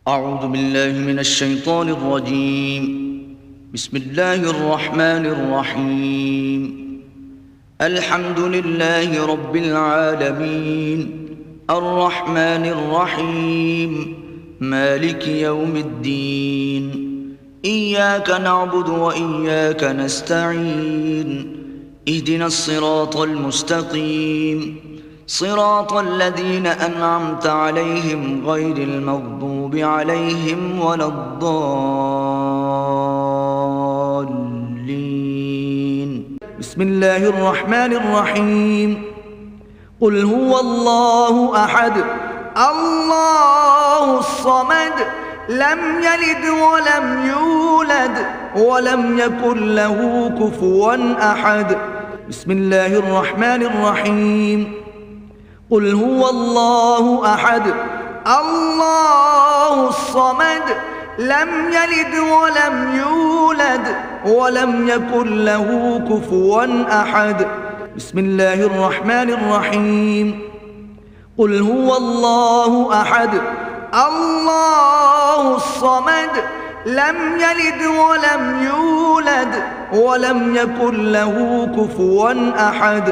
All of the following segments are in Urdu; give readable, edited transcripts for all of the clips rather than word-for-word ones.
أعوذ بالله من الشيطان الرجيم. بسم الله الرحمن الرحيم. الحمد لله رب العالمين الرحمن الرحيم مالك يوم الدين إياك نعبد وإياك نستعين اهدنا الصراط المستقيم صراط الذين أنعمت عليهم غير المغضوب عليهم ولا الضالين. بسم الله الرحمن الرحيم. قل هو الله أحد الله الصمد لم يلد ولم يولد ولم يكن له كفوا أحد. بسم الله الرحمن الرحيم. قل هو الله أحد الله الصمد لم يلد ولم يولد ولم يكن له كفوا أحد. بسم الله الرحمن الرحيم. قل هو الله أحد الله الصمد لم يلد ولم يولد ولم يكن له كفوا أحد.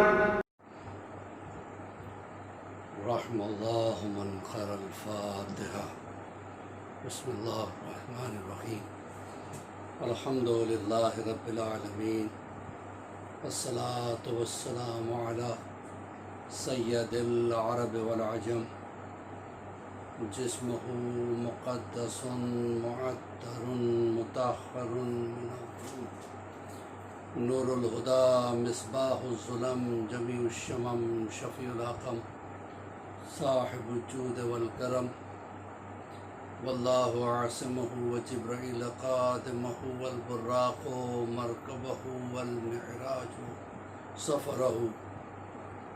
رحم الله من قرأ الفاتحة. بسم الله الرحمن الرحيم. الحمد لله رب العالمين والصلاة والسلام على سيد العرب والعجم جسمه مقدس معطر مطهر من الظلم نور الهدى مصباح الظلم جميع الشمم شفيع الأقم صاحب الجود والكرم والله عاصمه وجبريل قادمه والبراق مركبه والمعراج سفره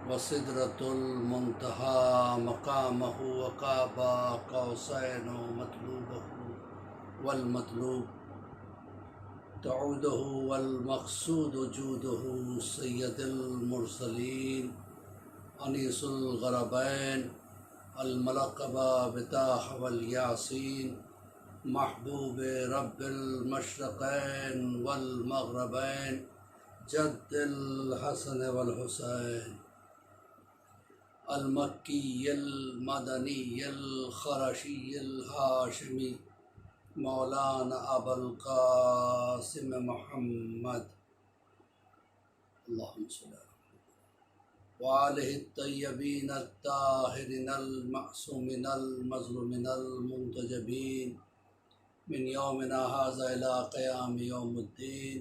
وسدرة المنتهى مقامه وقاب قوسين مطلوبه والمطلوب تعوده والمقصود جوده سيد المرسلين أنيس الغربين الملقب بطه والياسين محبوب رب المشرقين والمغربين جد الحسن والحسين المكي المدني الخرشي الهاشمي مولانا أبا القاسم محمد اللهم صل على وآله الطيبين الطاهرين المعصومين المظلومين المنتجبين من يومنا هذا إلى قيام يوم الدين.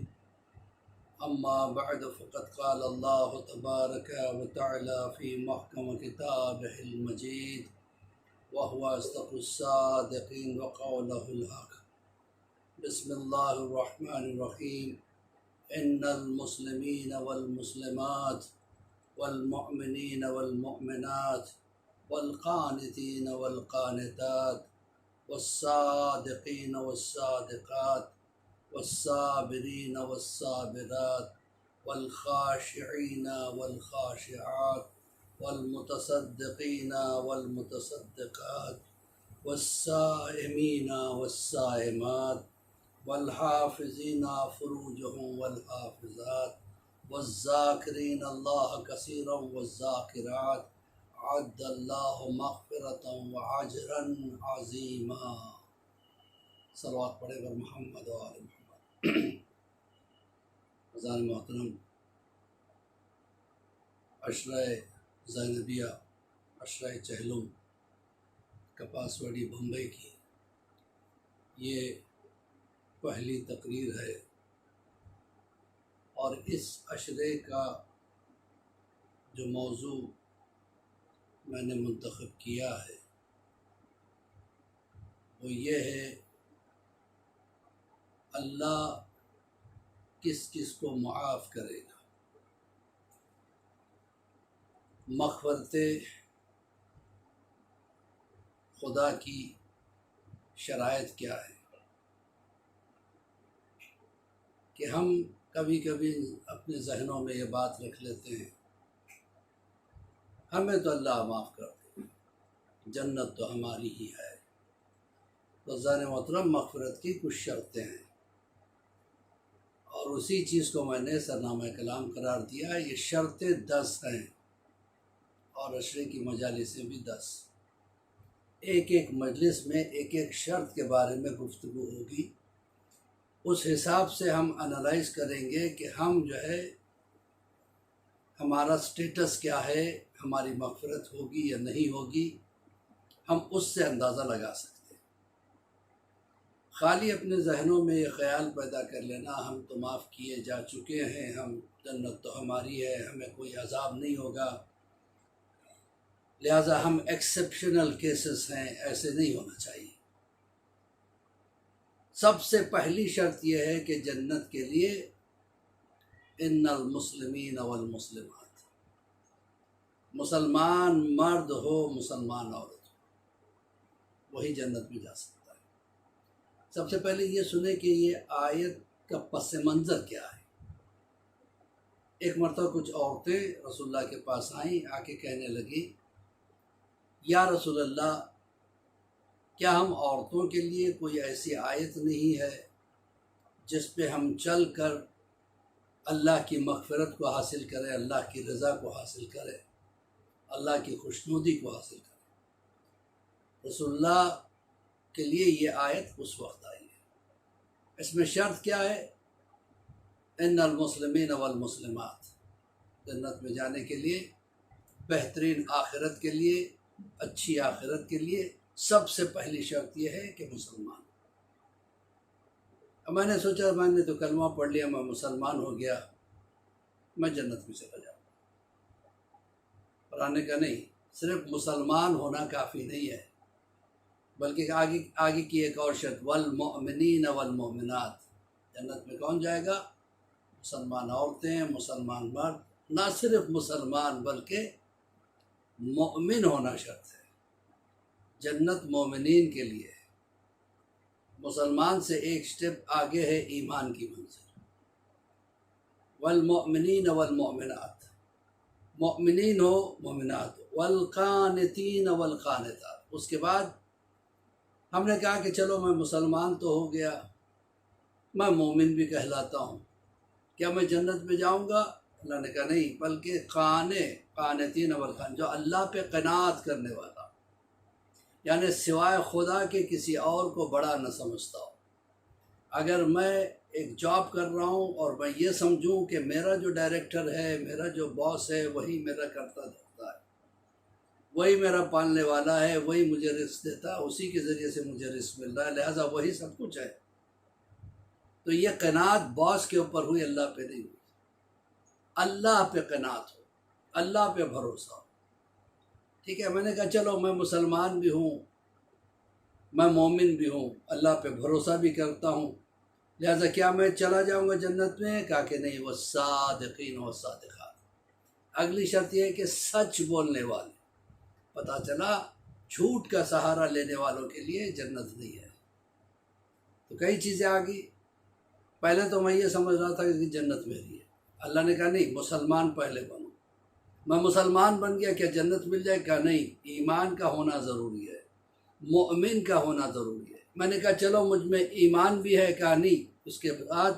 أما بعد فقد قال الله تبارك وتعالى في محكم كتابه المجيد وهو أصدق الصادقين وقوله الحق. بسم الله الرحمن الرحيم. إن المسلمين والمسلمات والمؤمنين والمؤمنات والقانتين والقانتات والصادقين والصادقات والصابرين والصابرات والخاشعين والخاشعات والمتصدقين والمتصدقات والصائمين والصائمات والحافظين فروجهم والحافظات والذاكرين الله كثيرا والذاكرات أعد الله مغفرة وأجرا عظيما. صلوات پڑھے پر محمد و آل محمد. حضرات محترم، عشرہ زینبیہ عشرہ چہلم کپاسوڑی بمبئی کی یہ پہلی تقریر ہے، اور اس عشرے کا جو موضوع میں نے منتخب کیا ہے وہ یہ ہے اللہ کس کس کو معاف کرے گا، مغفرت خدا کی شرائط کیا ہے کہ ہم کبھی کبھی اپنے ذہنوں میں یہ بات رکھ لیتے ہیں ہمیں تو اللہ معاف کر دے، جنت تو ہماری ہی ہے، رضوان محترم مغفرت کی کچھ شرطیں ہیں، اور اسی چیز کو میں نے سرنامہ کلام قرار دیا۔ یہ شرطیں 10 ہیں، اور عشرے کی مجالسیں بھی 10۔ ایک ایک مجلس میں ایک ایک شرط کے بارے میں گفتگو ہوگی۔ اس حساب سے ہم انالائز کریں گے کہ ہم جو ہے ہمارا سٹیٹس کیا ہے، ہماری مغفرت ہوگی یا نہیں ہوگی، ہم اس سے اندازہ لگا سکتے ہیں۔ خالی اپنے ذہنوں میں یہ خیال پیدا کر لینا ہم تو معاف کیے جا چکے ہیں، ہم جنت تو ہماری ہے، ہمیں کوئی عذاب نہیں ہوگا، لہٰذا ہم ایکسیپشنل کیسز ہیں، ایسے نہیں ہونا چاہیے۔ سب سے پہلی شرط یہ ہے کہ جنت کے لیے ان المسلمین والمسلمات، مسلمان مرد ہو مسلمان عورت ہو، وہی جنت میں جا سکتا ہے۔ سب سے پہلے یہ سنیں کہ یہ آیت کا پس منظر کیا ہے۔ ایک مرتبہ کچھ عورتیں رسول اللہ کے پاس آئیں، آ کے کہنے لگی، یا رسول اللہ، کیا ہم عورتوں کے لیے کوئی ایسی آیت نہیں ہے جس پہ ہم چل کر اللہ کی مغفرت کو حاصل کریں، اللہ کی رضا کو حاصل کریں، اللہ کی خوشنودی کو حاصل کریں؟ رسول اللہ کے لیے یہ آیت اس وقت آئی ہے۔ اس میں شرط کیا ہے؟ ان المسلمین والمسلمات، جنت میں جانے کے لیے، بہترین آخرت کے لیے، اچھی آخرت کے لیے سب سے پہلی شرط یہ ہے کہ مسلمان۔ اب میں نے سوچا میں نے تو کلمہ پڑھ لیا، میں مسلمان ہو گیا، میں جنت میں چلا جاؤں۔ قرآن کا نہیں، صرف مسلمان ہونا کافی نہیں ہے، بلکہ آگے کی ایک اور شرط، والمؤمنین والمؤمنات، جنت میں کون جائے گا؟ مسلمان عورتیں، مسلمان مرد، نہ صرف مسلمان بلکہ مومن ہونا شرط ہے۔ جنت مومنین کے لیے ہے، مسلمان سے ایک سٹیپ آگے ہے ایمان کی منزل۔ والمؤمنین والمؤمنات، مؤمنین ہو مومنات ہو، والقانتین والقانتات۔ اس کے بعد ہم نے کہا کہ چلو میں مسلمان تو ہو گیا، میں مومن بھی کہلاتا ہوں، کیا میں جنت میں جاؤں گا؟ اللہ نے کہا نہیں، بلکہ قانتین والقانتات، جو اللہ پہ قناعت کرنے والا، یعنی سوائے خدا کے کسی اور کو بڑا نہ سمجھتا ہو۔ اگر میں ایک جاب کر رہا ہوں اور میں یہ سمجھوں کہ میرا جو ڈائریکٹر ہے، میرا جو باس ہے، وہی میرا کرتا دھرتا ہے، وہی میرا پالنے والا ہے، وہی مجھے رزق دیتا ہے، اسی کے ذریعے سے مجھے رزق مل رہا ہے، لہٰذا وہی سب کچھ ہے، تو یہ قناعت باس کے اوپر ہوئی، اللہ پہ نہیں ہوئی۔ اللہ پہ قناعت ہو، اللہ پہ بھروسہ ہو۔ ٹھیک ہے، میں نے کہا چلو میں مسلمان بھی ہوں، میں مومن بھی ہوں، اللہ پہ بھروسہ بھی کرتا ہوں، لہٰذا کیا میں چلا جاؤں گا جنت میں؟ کہا کہ نہیں، والصادقین والصادقات۔ اگلی شرط یہ ہے کہ سچ بولنے والے۔ پتہ چلا جھوٹ کا سہارا لینے والوں کے لیے جنت نہیں ہے۔ تو کئی چیزیں آ گئی۔ پہلے تو میں یہ سمجھ رہا تھا کہ جنت میری ہے، اللہ نے کہا نہیں، مسلمان پہلے بنو۔ میں مسلمان بن گیا، کیا جنت مل جائے؟ کہا نہیں، ایمان کا ہونا ضروری ہے، مومن کا ہونا ضروری ہے۔ میں نے کہا چلو مجھ میں ایمان بھی ہے، کہا نہیں، اس کے بعد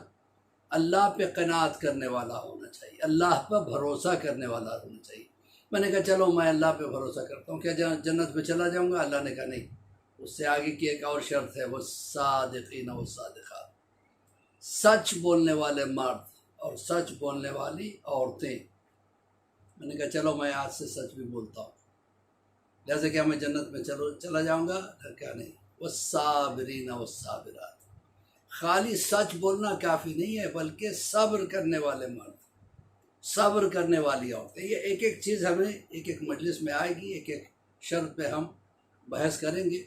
اللہ پہ قناعت کرنے والا ہونا چاہیے، اللہ پہ بھروسہ کرنے والا ہونا چاہیے۔ میں نے کہا چلو میں اللہ پہ بھروسہ کرتا ہوں، کیا جنت میں چلا جاؤں گا؟ اللہ نے کہا نہیں، اس سے آگے کی ایک اور شرط ہے، والصادقین والصادقات، سچ بولنے والے مرد اور سچ بولنے والی عورتیں۔ میں نے کہا چلو میں آج سے سچ بھی بولتا ہوں، جیسے کہ میں جنت میں چلا جاؤں گا؟ کیا نہیں، والصابرین والصابرات۔ خالی سچ بولنا کافی نہیں ہے، بلکہ صبر کرنے والے مرد، صبر کرنے والی عورتیں۔ یہ ایک ایک چیز ہمیں ایک ایک مجلس میں آئے گی، ایک ایک شرط پہ ہم بحث کریں گے۔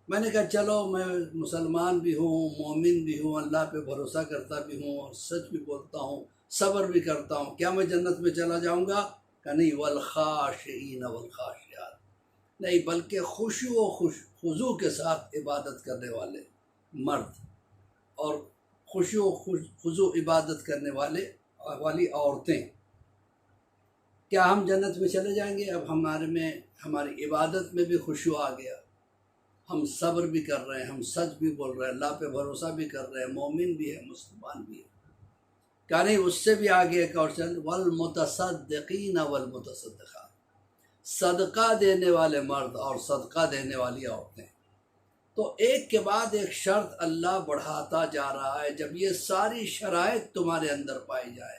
میں نے کہا چلو میں مسلمان بھی ہوں، مومن بھی ہوں، اللہ پہ بھروسہ کرتا بھی ہوں، اور سچ بھی بولتا ہوں، صبر بھی کرتا ہوں، کیا میں جنت میں چلا جاؤں گا؟ کہ نہیں، والخاشعین والخاشعات، نہیں، بلکہ خشوع و خضوع کے ساتھ عبادت کرنے والے مرد اور خشوع و خضوع عبادت کرنے والی عورتیں۔ کیا ہم جنت میں چلے جائیں گے؟ اب ہماری عبادت میں بھی خشوع آ گیا، ہم صبر بھی کر رہے ہیں، ہم سچ بھی بول رہے ہیں، اللہ پہ بھروسہ بھی کر رہے ہیں، مومن بھی ہے، مسلمان بھی ہے۔ کہ نہیں اس سے بھی آگے ایک اور چل، والمتصدقین والمتصدقات، صدقہ دینے والے مرد اور صدقہ دینے والی عورتیں۔ تو ایک کے بعد ایک شرط اللہ بڑھاتا جا رہا ہے۔ جب یہ ساری شرائط تمہارے اندر پائی جائے،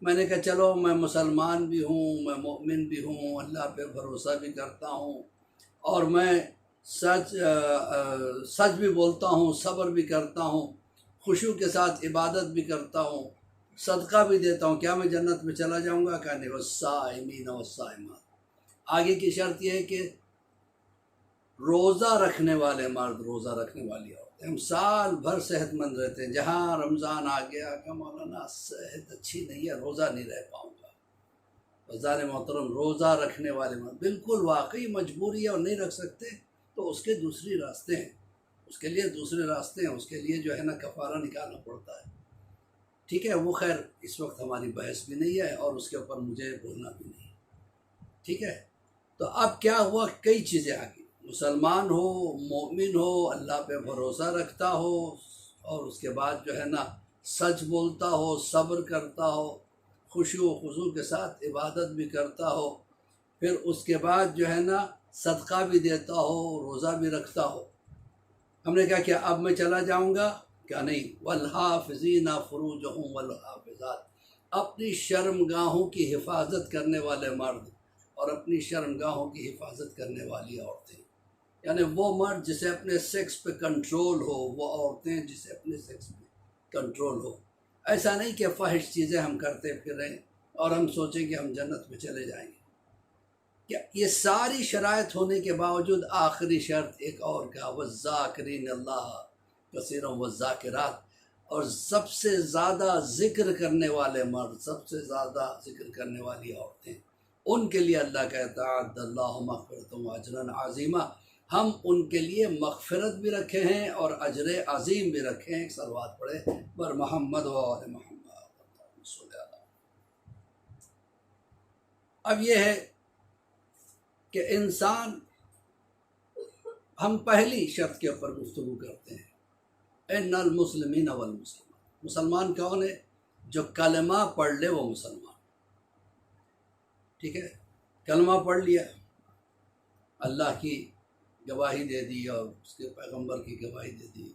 میں نے کہا چلو میں مسلمان بھی ہوں، میں مومن بھی ہوں، اللہ پہ بھروسہ بھی کرتا ہوں، اور میں سچ بھی بولتا ہوں، صبر بھی کرتا ہوں، خشوع کے ساتھ عبادت بھی کرتا ہوں، صدقہ بھی دیتا ہوں، کیا میں جنت میں چلا جاؤں گا؟ کہ نہیں، والصائمین والصائمات۔ آگے کی شرط یہ ہے کہ روزہ رکھنے والے مرد، روزہ رکھنے والی عورتیں۔ ہم سال بھر صحت مند رہتے ہیں، جہاں رمضان آ گیا کہ مولانا صحت اچھی نہیں ہے، روزہ نہیں رہ پاؤں گا۔ بازار محترم، روزہ رکھنے والے مرد بالکل واقعی مجبوری ہے اور نہیں رکھ سکتے تو اس کے دوسری راستے ہیں، اس کے لیے دوسرے راستے ہیں، اس کے لیے جو ہے نا کفارہ نکالنا پڑتا ہے۔ ٹھیک ہے، وہ خیر اس وقت ہماری بحث بھی نہیں ہے اور اس کے اوپر مجھے بولنا بھی نہیں۔ ٹھیک ہے، تو اب کیا ہوا، کئی چیزیں آ گئی۔ مسلمان ہو، مومن ہو، اللہ پہ بھروسہ رکھتا ہو، اور اس کے بعد جو ہے نا سچ بولتا ہو، صبر کرتا ہو، خشوع و خضوع کے ساتھ عبادت بھی کرتا ہو، پھر اس کے بعد جو ہے نا صدقہ بھی دیتا ہو، روزہ بھی رکھتا ہو۔ ہم نے کہا کہ اب میں چلا جاؤں گا؟ کیا نہیں، والحافظین فروجہم والحافظات، اپنی شرمگاہوں کی حفاظت کرنے والے مرد اور اپنی شرمگاہوں کی حفاظت کرنے والی عورتیں، یعنی وہ مرد جسے اپنے سیکس پہ کنٹرول ہو، وہ عورتیں جسے اپنے سیکس پہ کنٹرول ہو۔ ایسا نہیں کہ فحش چیزیں ہم کرتے پھریں اور ہم سوچیں کہ ہم جنت میں چلے جائیں گے۔ کیا یہ ساری شرائط ہونے کے باوجود آخری شرط ایک اور کا، والذاکرین اللہ کثیرا والذاکرات، اور سب سے زیادہ ذکر کرنے والے مرد، سب سے زیادہ ذکر کرنے والی عورتیں، ان کے لیے اللہ کہتا ہے اعد اللہ مغفرۃ واجرا عظیما، ہم ان کے لیے مغفرت بھی رکھے ہیں اور اجر عظیم بھی رکھے ہیں۔ ایک صلوات پڑھے بر محمد و آل محمد صلی اللہ۔ اب یہ ہے کہ انسان، ہم پہلی شرط کے اوپر گفتگو کرتے ہیں، ان المسلمین والمسلمات، مسلمان کون ہے؟ جو کلمہ پڑھ لے وہ مسلمان۔ ٹھیک ہے، کلمہ پڑھ لیا، اللہ کی گواہی دے دی اور اس کے پیغمبر کی گواہی دے دی،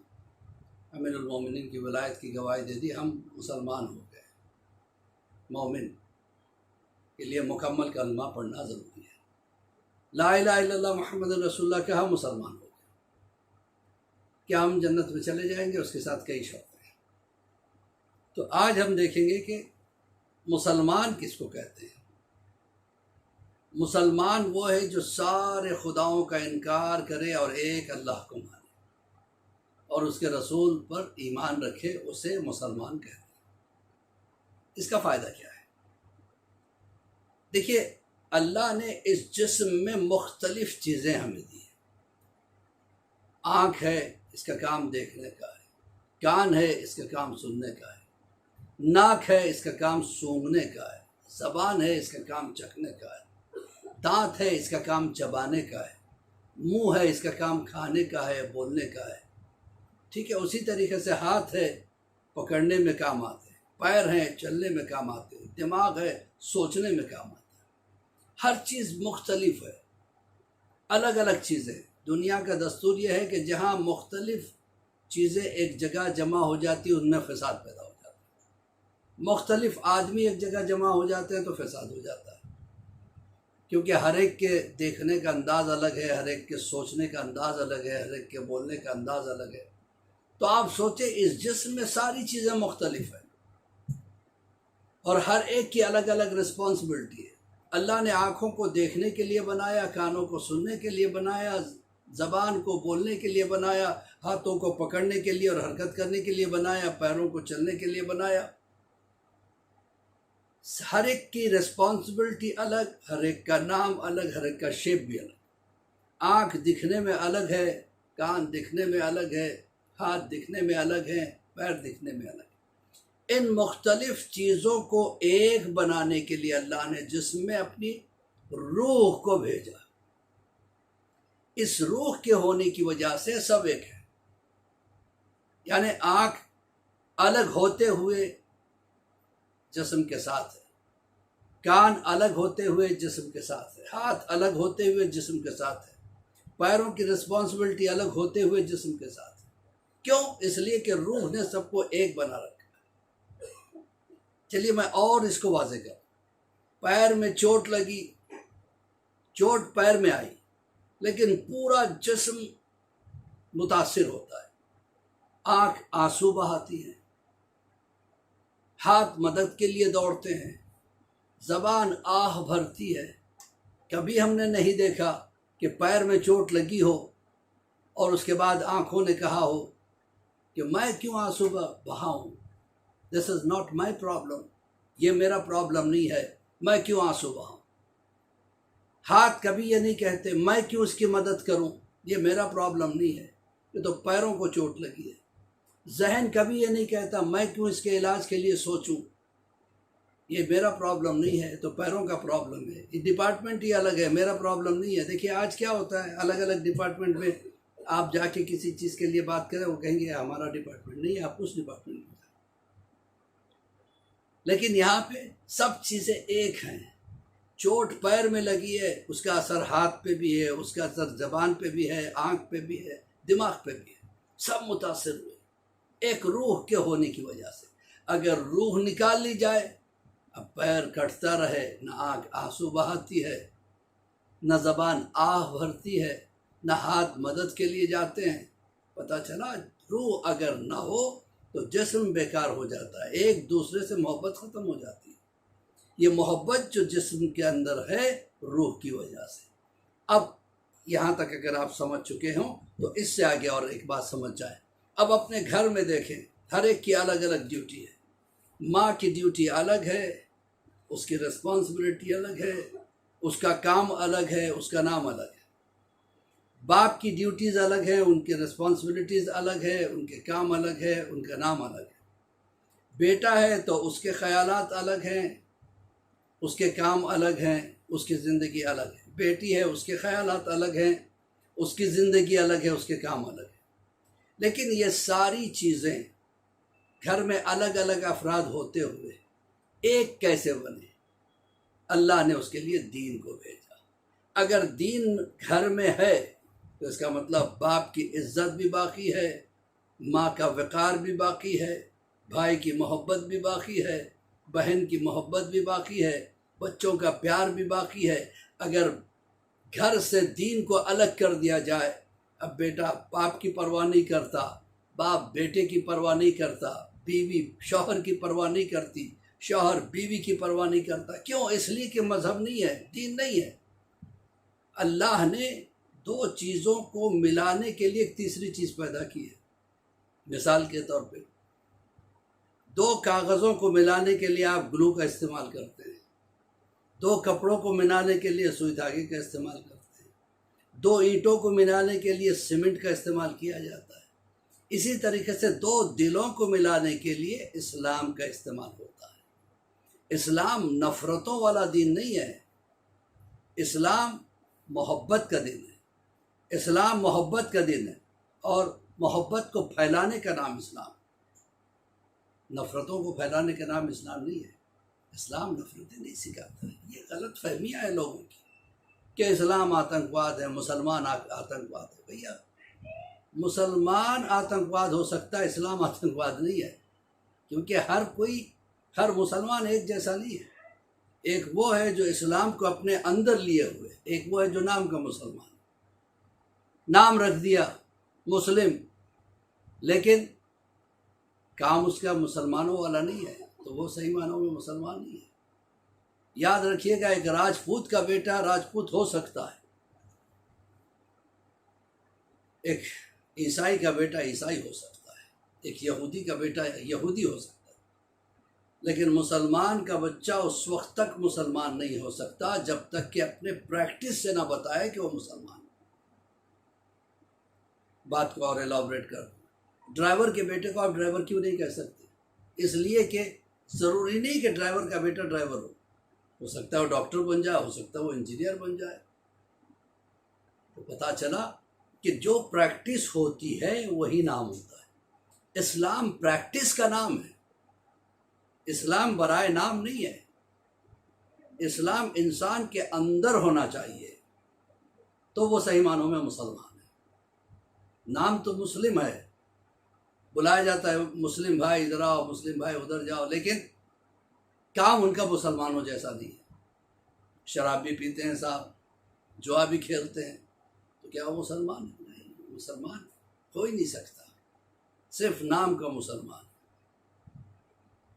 امیر المومنین کی ولایت کی گواہی دے دی، ہم مسلمان ہو گئے۔ مومن کے لیے مکمل کلمہ پڑھنا ضروری ہے۔ لا الہ الا اللہ محمد رسول اللہ کہا، مسلمان ہو گئے۔ کیا ہم جنت میں چلے جائیں گے؟ اس کے ساتھ کئی شرطیں ہیں۔ تو آج ہم دیکھیں گے کہ مسلمان کس کو کہتے ہیں۔ مسلمان وہ ہے جو سارے خداؤں کا انکار کرے اور ایک اللہ کو مانے اور اس کے رسول پر ایمان رکھے، اسے مسلمان کہتے ہیں۔ اس کا فائدہ کیا ہے؟ دیکھیے، اللہ نے اس جسم میں مختلف چیزیں ہمیں دی ہیں۔ آنکھ ہے، اس کا کام دیکھنے کا ہے، کان ہے، اس کا کام سننے کا ہے، ناک ہے، اس کا کام سونگھنے کا ہے، زبان ہے، اس کا کام چکھنے کا ہے، دانت ہے، اس کا کام چبانے کا ہے، منہ ہے، اس کا کام کھانے کا ہے، بولنے کا ہے۔ ٹھیک ہے، اسی طریقے سے ہاتھ ہے، پکڑنے میں کام آتے ہیں، پیر ہیں، چلنے میں کام آتے ہیں، دماغ ہے، سوچنے میں کام آتے ہیں۔ ہر چیز مختلف ہے، الگ الگ چیزیں۔ دنیا کا دستور یہ ہے کہ جہاں مختلف چیزیں ایک جگہ جمع ہو جاتی ان میں فساد پیدا ہو جاتا ہے۔ مختلف آدمی ایک جگہ جمع ہو جاتے ہیں تو فساد ہو جاتا ہے، کیونکہ ہر ایک کے دیکھنے کا انداز الگ ہے، ہر ایک کے سوچنے کا انداز الگ ہے، ہر ایک کے بولنے کا انداز الگ ہے۔ تو آپ سوچیں، اس جسم میں ساری چیزیں مختلف ہیں اور ہر ایک کی الگ الگ رسپانسبلٹی ہے۔ اللہ نے آنکھوں کو دیکھنے کے لیے بنایا، کانوں کو سننے کے لیے بنایا، زبان کو بولنے کے لیے بنایا، ہاتھوں کو پکڑنے کے لیے اور حرکت کرنے کے لیے بنایا، پیروں کو چلنے کے لیے بنایا۔ ہر ایک کی رسپانسبلٹی الگ، ہر ایک کا نام الگ، ہر ایک کا شیپ بھی الگ۔ آنکھ دکھنے میں الگ ہے، کان دکھنے میں الگ ہے، ہاتھ دکھنے میں الگ ہیں، پیر دکھنے میں الگ ہے۔ ان مختلف چیزوں کو ایک بنانے کے لیے اللہ نے جسم میں اپنی روح کو بھیجا۔ اس روح کے ہونے کی وجہ سے سب ایک ہے. یعنی آنکھ الگ ہوتے ہوئے جسم کے ساتھ ہے، کان الگ ہوتے ہوئے جسم کے ساتھ ہے، ہاتھ الگ ہوتے ہوئے جسم کے ساتھ ہے، پیروں کی رسپانسبلٹی الگ ہوتے ہوئے جسم کے ساتھ ہے. کیوں؟ اس لیے کہ روح نے سب کو ایک بنا رکھا. چلیے میں اور اس کو واضح کروں. پیر میں چوٹ لگی، چوٹ پیر میں آئی، لیکن پورا جسم متاثر ہوتا ہے. آنکھ آنسو بہاتی ہے، ہاتھ مدد کے لیے دوڑتے ہیں، زبان آہ بھرتی ہے. کبھی ہم نے نہیں دیکھا کہ پیر میں چوٹ لگی ہو اور اس کے بعد آنکھوں نے کہا ہو کہ میں کیوں آنسو بہاؤں، دس از ناٹ مائی پرابلم، یہ میرا پرابلم نہیں ہے، میں کیوں آنسو بہاؤں. ہاتھ کبھی یہ نہیں کہتے میں کیوں اس کی مدد کروں، یہ میرا پرابلم نہیں ہے، یہ تو پیروں کو چوٹ لگی ہے. ذہن کبھی یہ نہیں کہتا میں کیوں اس کے علاج کے لیے سوچوں، یہ میرا پرابلم نہیں ہے، تو پیروں کا پرابلم ہے. یہ ڈپارٹمنٹ ہی الگ ہے، میرا پرابلم نہیں ہے. دیکھیے آج کیا ہوتا ہے، الگ الگ ڈپارٹمنٹ میں آپ جا کے کسی چیز کے لیے بات کریں، وہ کہیں گے ہمارا ڈپارٹمنٹ نہیں ہے، آپ اس ڈپارٹمنٹ میں. لیکن یہاں پہ سب چیزیں ایک ہیں. چوٹ پیر میں لگی ہے، اس کا اثر ہاتھ پہ بھی ہے، اس کا اثر زبان پہ بھی ہے، آنکھ پہ بھی ہے، دماغ پہ بھی ہے، سب متاثر ہوئے ایک روح کے ہونے کی وجہ سے. اگر روح نکال لی جائے، اب پیر کٹتا رہے، نہ آنکھ آنسو بہاتی ہے، نہ زبان آہ بھرتی ہے، نہ ہاتھ مدد کے لیے جاتے ہیں. پتہ چلا روح اگر نہ ہو تو جسم بیکار ہو جاتا ہے، ایک دوسرے سے محبت ختم ہو جاتی ہے. یہ محبت جو جسم کے اندر ہے روح کی وجہ سے. اب یہاں تک اگر آپ سمجھ چکے ہوں تو اس سے آگے اور ایک بات سمجھ جائیں. اب اپنے گھر میں دیکھیں، ہر ایک کی الگ الگ ڈیوٹی ہے. ماں کی ڈیوٹی الگ ہے، اس کی رسپانسبلٹی الگ ہے، اس کا کام الگ ہے، اس کا نام الگ ہے. باپ کی ڈیوٹیز الگ ہیں، ان کی رسپانسبلٹیز الگ ہے، ان کے کام الگ ہے، ان کا نام الگ ہے. بیٹا ہے تو اس کے خیالات الگ ہیں، اس کے کام الگ ہیں، اس کی زندگی الگ ہے. بیٹی ہے، اس کے خیالات الگ ہیں، اس کی زندگی الگ ہے، اس کے کام الگ ہے. لیکن یہ ساری چیزیں گھر میں الگ الگ افراد ہوتے ہوئے ایک کیسے بنے؟ اللہ نے اس کے لیے دین کو بھیجا. اگر دین گھر میں ہے تو اس کا مطلب باپ کی عزت بھی باقی ہے، ماں کا وقار بھی باقی ہے، بھائی کی محبت بھی باقی ہے، بہن کی محبت بھی باقی ہے، بچوں کا پیار بھی باقی ہے. اگر گھر سے دین کو الگ کر دیا جائے، اب بیٹا باپ کی پرواہ نہیں کرتا، باپ بیٹے کی پرواہ نہیں کرتا، بیوی شوہر کی پرواہ نہیں کرتی، شوہر بیوی کی پرواہ نہیں کرتا. کیوں؟ اس لیے کہ مذہب نہیں ہے، دین نہیں ہے. اللہ نے دو چیزوں کو ملانے کے لیے ایک تیسری چیز پیدا کی ہے. مثال کے طور پہ دو کاغذوں کو ملانے کے لیے آپ گلو کا استعمال کرتے ہیں، دو کپڑوں کو ملانے کے لیے سوئی دھاگے کا استعمال کرتے ہیں، دو اینٹوں کو ملانے کے لیے سیمنٹ کا استعمال کیا جاتا ہے. اسی طریقے سے دو دلوں کو ملانے کے لیے اسلام کا استعمال ہوتا ہے. اسلام نفرتوں والا دین نہیں ہے، اسلام محبت کا دین ہے. اسلام محبت کا دین ہے، اور محبت کو پھیلانے کا نام اسلام. نفرتوں کو پھیلانے کا نام اسلام نہیں ہے. اسلام نفرتیں نہیں سکھاتا ہے. یہ غلط فہمیاں ہیں لوگوں کی کہ اسلام آتنکواد ہے، مسلمان آتنکواد ہے. بھیا مسلمان آتنکواد ہو سکتا ہے، اسلام آتنکواد نہیں ہے. کیونکہ ہر مسلمان ایک جیسا نہیں ہے. ایک وہ ہے جو اسلام کو اپنے اندر لیے ہوئے، ایک وہ ہے جو نام کا مسلمان، نام رکھ دیا مسلم، لیکن کام اس کا مسلمانوں والا نہیں ہے، تو وہ صحیح معنوں میں مسلمان نہیں ہے. یاد رکھیے گا، ایک راجپوت کا بیٹا راجپوت ہو سکتا ہے، ایک عیسائی کا بیٹا عیسائی ہو سکتا ہے، ایک یہودی کا بیٹا یہودی ہو سکتا ہے. لیکن مسلمان کا بچہ اس وقت تک مسلمان نہیں ہو سکتا جب تک کہ اپنے پریکٹس سے نہ بتائے کہ وہ مسلمان. بات کو اور ایلابریٹ کر دوں، ڈرائیور کے بیٹے کو آپ ڈرائیور کیوں نہیں کہہ سکتے؟ اس لیے کہ ضروری نہیں کہ ڈرائیور کا بیٹا ڈرائیور ہو سکتا ہے وہ ڈاکٹر بن جائے، ہو سکتا ہے وہ انجینئر بن جائے. تو پتہ چلا کہ جو پریکٹس ہوتی ہے وہی نام ہوتا ہے۔ اسلام پریکٹس کا نام ہے، اسلام برائے نام نہیں ہے۔ اسلام انسان کے اندر ہونا چاہیے تو وہ صحیح معنوں میں مسلمان ہے۔ نام تو مسلم ہے، بلایا جاتا ہے مسلم بھائی ادھر آؤ، مسلم بھائی ادھر جاؤ، لیکن کام ان کا مسلمانوں جیسا نہیں ہے۔ شراب بھی پیتے ہیں صاحب، جوا بھی کھیلتے ہیں، تو کیا وہ مسلمان ہے؟ نہیں، مسلمان ہو ہی نہیں سکتا، صرف نام کا مسلمان۔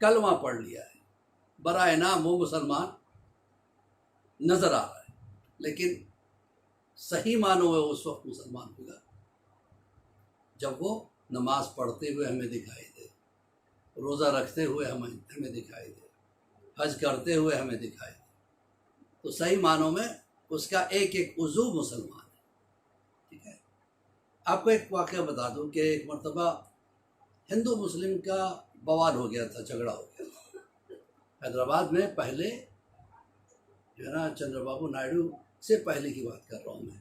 کلمہ پڑھ لیا ہے، برائے نام وہ مسلمان نظر آ رہا ہے، لیکن صحیح معنوں میں اس وقت مسلمان ہوگا جب وہ نماز پڑھتے ہوئے ہمیں دکھائی دے، روزہ رکھتے ہوئے ہمیں دکھائی دے، حج کرتے ہوئے ہمیں دکھائی دے، تو صحیح معنوں میں اس کا ایک ایک عضو مسلمان ہے۔ ٹھیک ہے، آپ کو ایک واقعہ بتا دوں کہ ایک مرتبہ ہندو مسلم کا بوال ہو گیا تھا، جھگڑا ہو گیا تھا حیدرآباد میں۔ پہلے جو ہے نا چندر بابو نائیڈو سے پہلے کی بات کر رہا ہوں میں،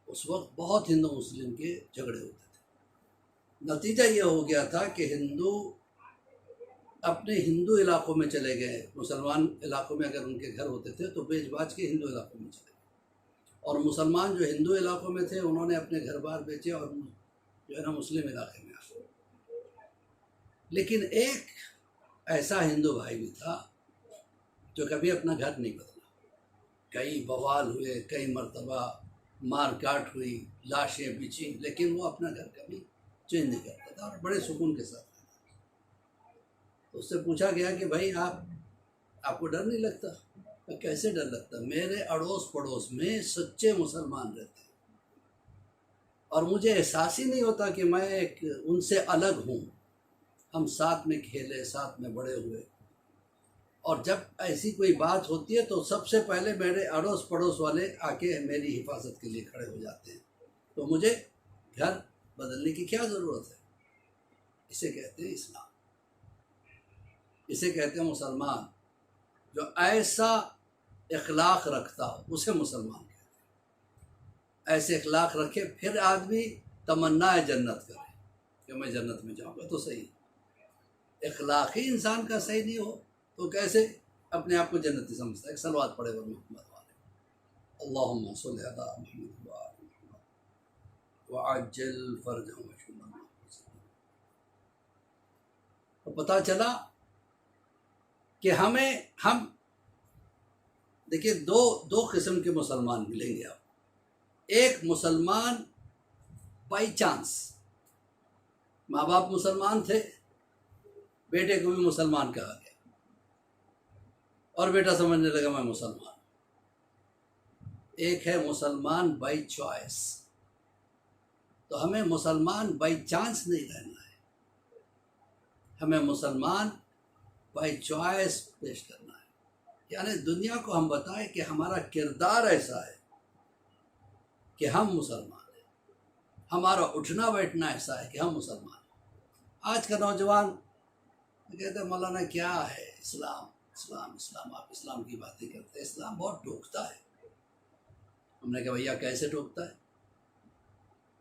اس وقت بہت ہندو مسلم کے جھگڑے ہوتے تھے۔ نتیجہ یہ ہو گیا تھا کہ ہندو اپنے ہندو علاقوں میں چلے گئے، مسلمان علاقوں میں اگر ان کے گھر ہوتے تھے تو بیچ باچ کے ہندو علاقوں میں چلے گئے، اور مسلمان جو ہندو علاقوں میں تھے انہوں نے اپنے گھر بار بیچے اور جو ہے نا مسلم علاقے میں آ گئے۔ لیکن ایک ایسا ہندو بھائی بھی تھا جو کبھی اپنا گھر نہیں بدلا، کئی بوال ہوئے، کئی مرتبہ مار کاٹ ہوئی، لاشیں بچھی، لیکن وہ اپنا گھر کبھی چینج نہیں کرتا تھا اور بڑے سکون کے ساتھ رہتا تھا۔ تو اس سے پوچھا گیا کہ بھائی آپ کو ڈر نہیں لگتا؟ کہ کیسے ڈر لگتا؟ میرے اڑوس پڑوس میں سچے مسلمان رہتے ہیں اور مجھے احساس ہی نہیں ہوتا کہ میں ایک ان سے الگ ہوں۔ ہم ساتھ میں کھیلے، ساتھ میں بڑے ہوئے، اور جب ایسی کوئی بات ہوتی ہے تو سب سے پہلے میرے اڑوس پڑوس والے آ کے میری حفاظت کے لیے کھڑے ہو جاتے ہیں، تو مجھے گھر بدلنے کی کیا ضرورت ہے؟ اسے کہتے ہیں اسلام، اسے کہتے ہیں مسلمان۔ جو ایسا اخلاق رکھتا ہو اسے مسلمان کہتے ہیں۔ ایسے اخلاق رکھے پھر آدمی تمنا جنت کرے کہ میں جنت میں جاؤں گا، تو صحیح۔ اخلاق ہی انسان کا صحیح نہیں ہو تو کیسے اپنے آپ کو جنتی سمجھتا ہے؟ ایک صلوات پڑھے ورنہ محمد والے، اللہم صلی علی محمد وآل محمد وعجل فرجهم وشمل۔ تو پتہ چلا کہ ہم دیکھیے دو قسم کے مسلمان ملیں گے آپ۔ ایک مسلمان بائی چانس، ماں باپ مسلمان تھے، بیٹے کو بھی مسلمان کہا گیا اور بیٹا سمجھنے لگا میں مسلمان۔ ایک ہے مسلمان بائی چوائس، تو ہمیں مسلمان بائی چانس نہیں رہنا ہے، ہمیں مسلمان بائی چوائس پیش کرنا ہے۔ یعنی دنیا کو ہم بتائیں کہ ہمارا کردار ایسا ہے کہ ہم مسلمان ہیں، ہمارا اٹھنا بیٹھنا ایسا ہے کہ ہم مسلمان ہیں۔ آج کا نوجوان کہتے ہیں مولانا کیا ہے اسلام، اسلام اسلام، آپ اسلام کی باتیں کرتے ہیں، اسلام بہت ٹوکتا ہے۔ ہم نے کہا بھیا کیسے ٹوکتا ہے؟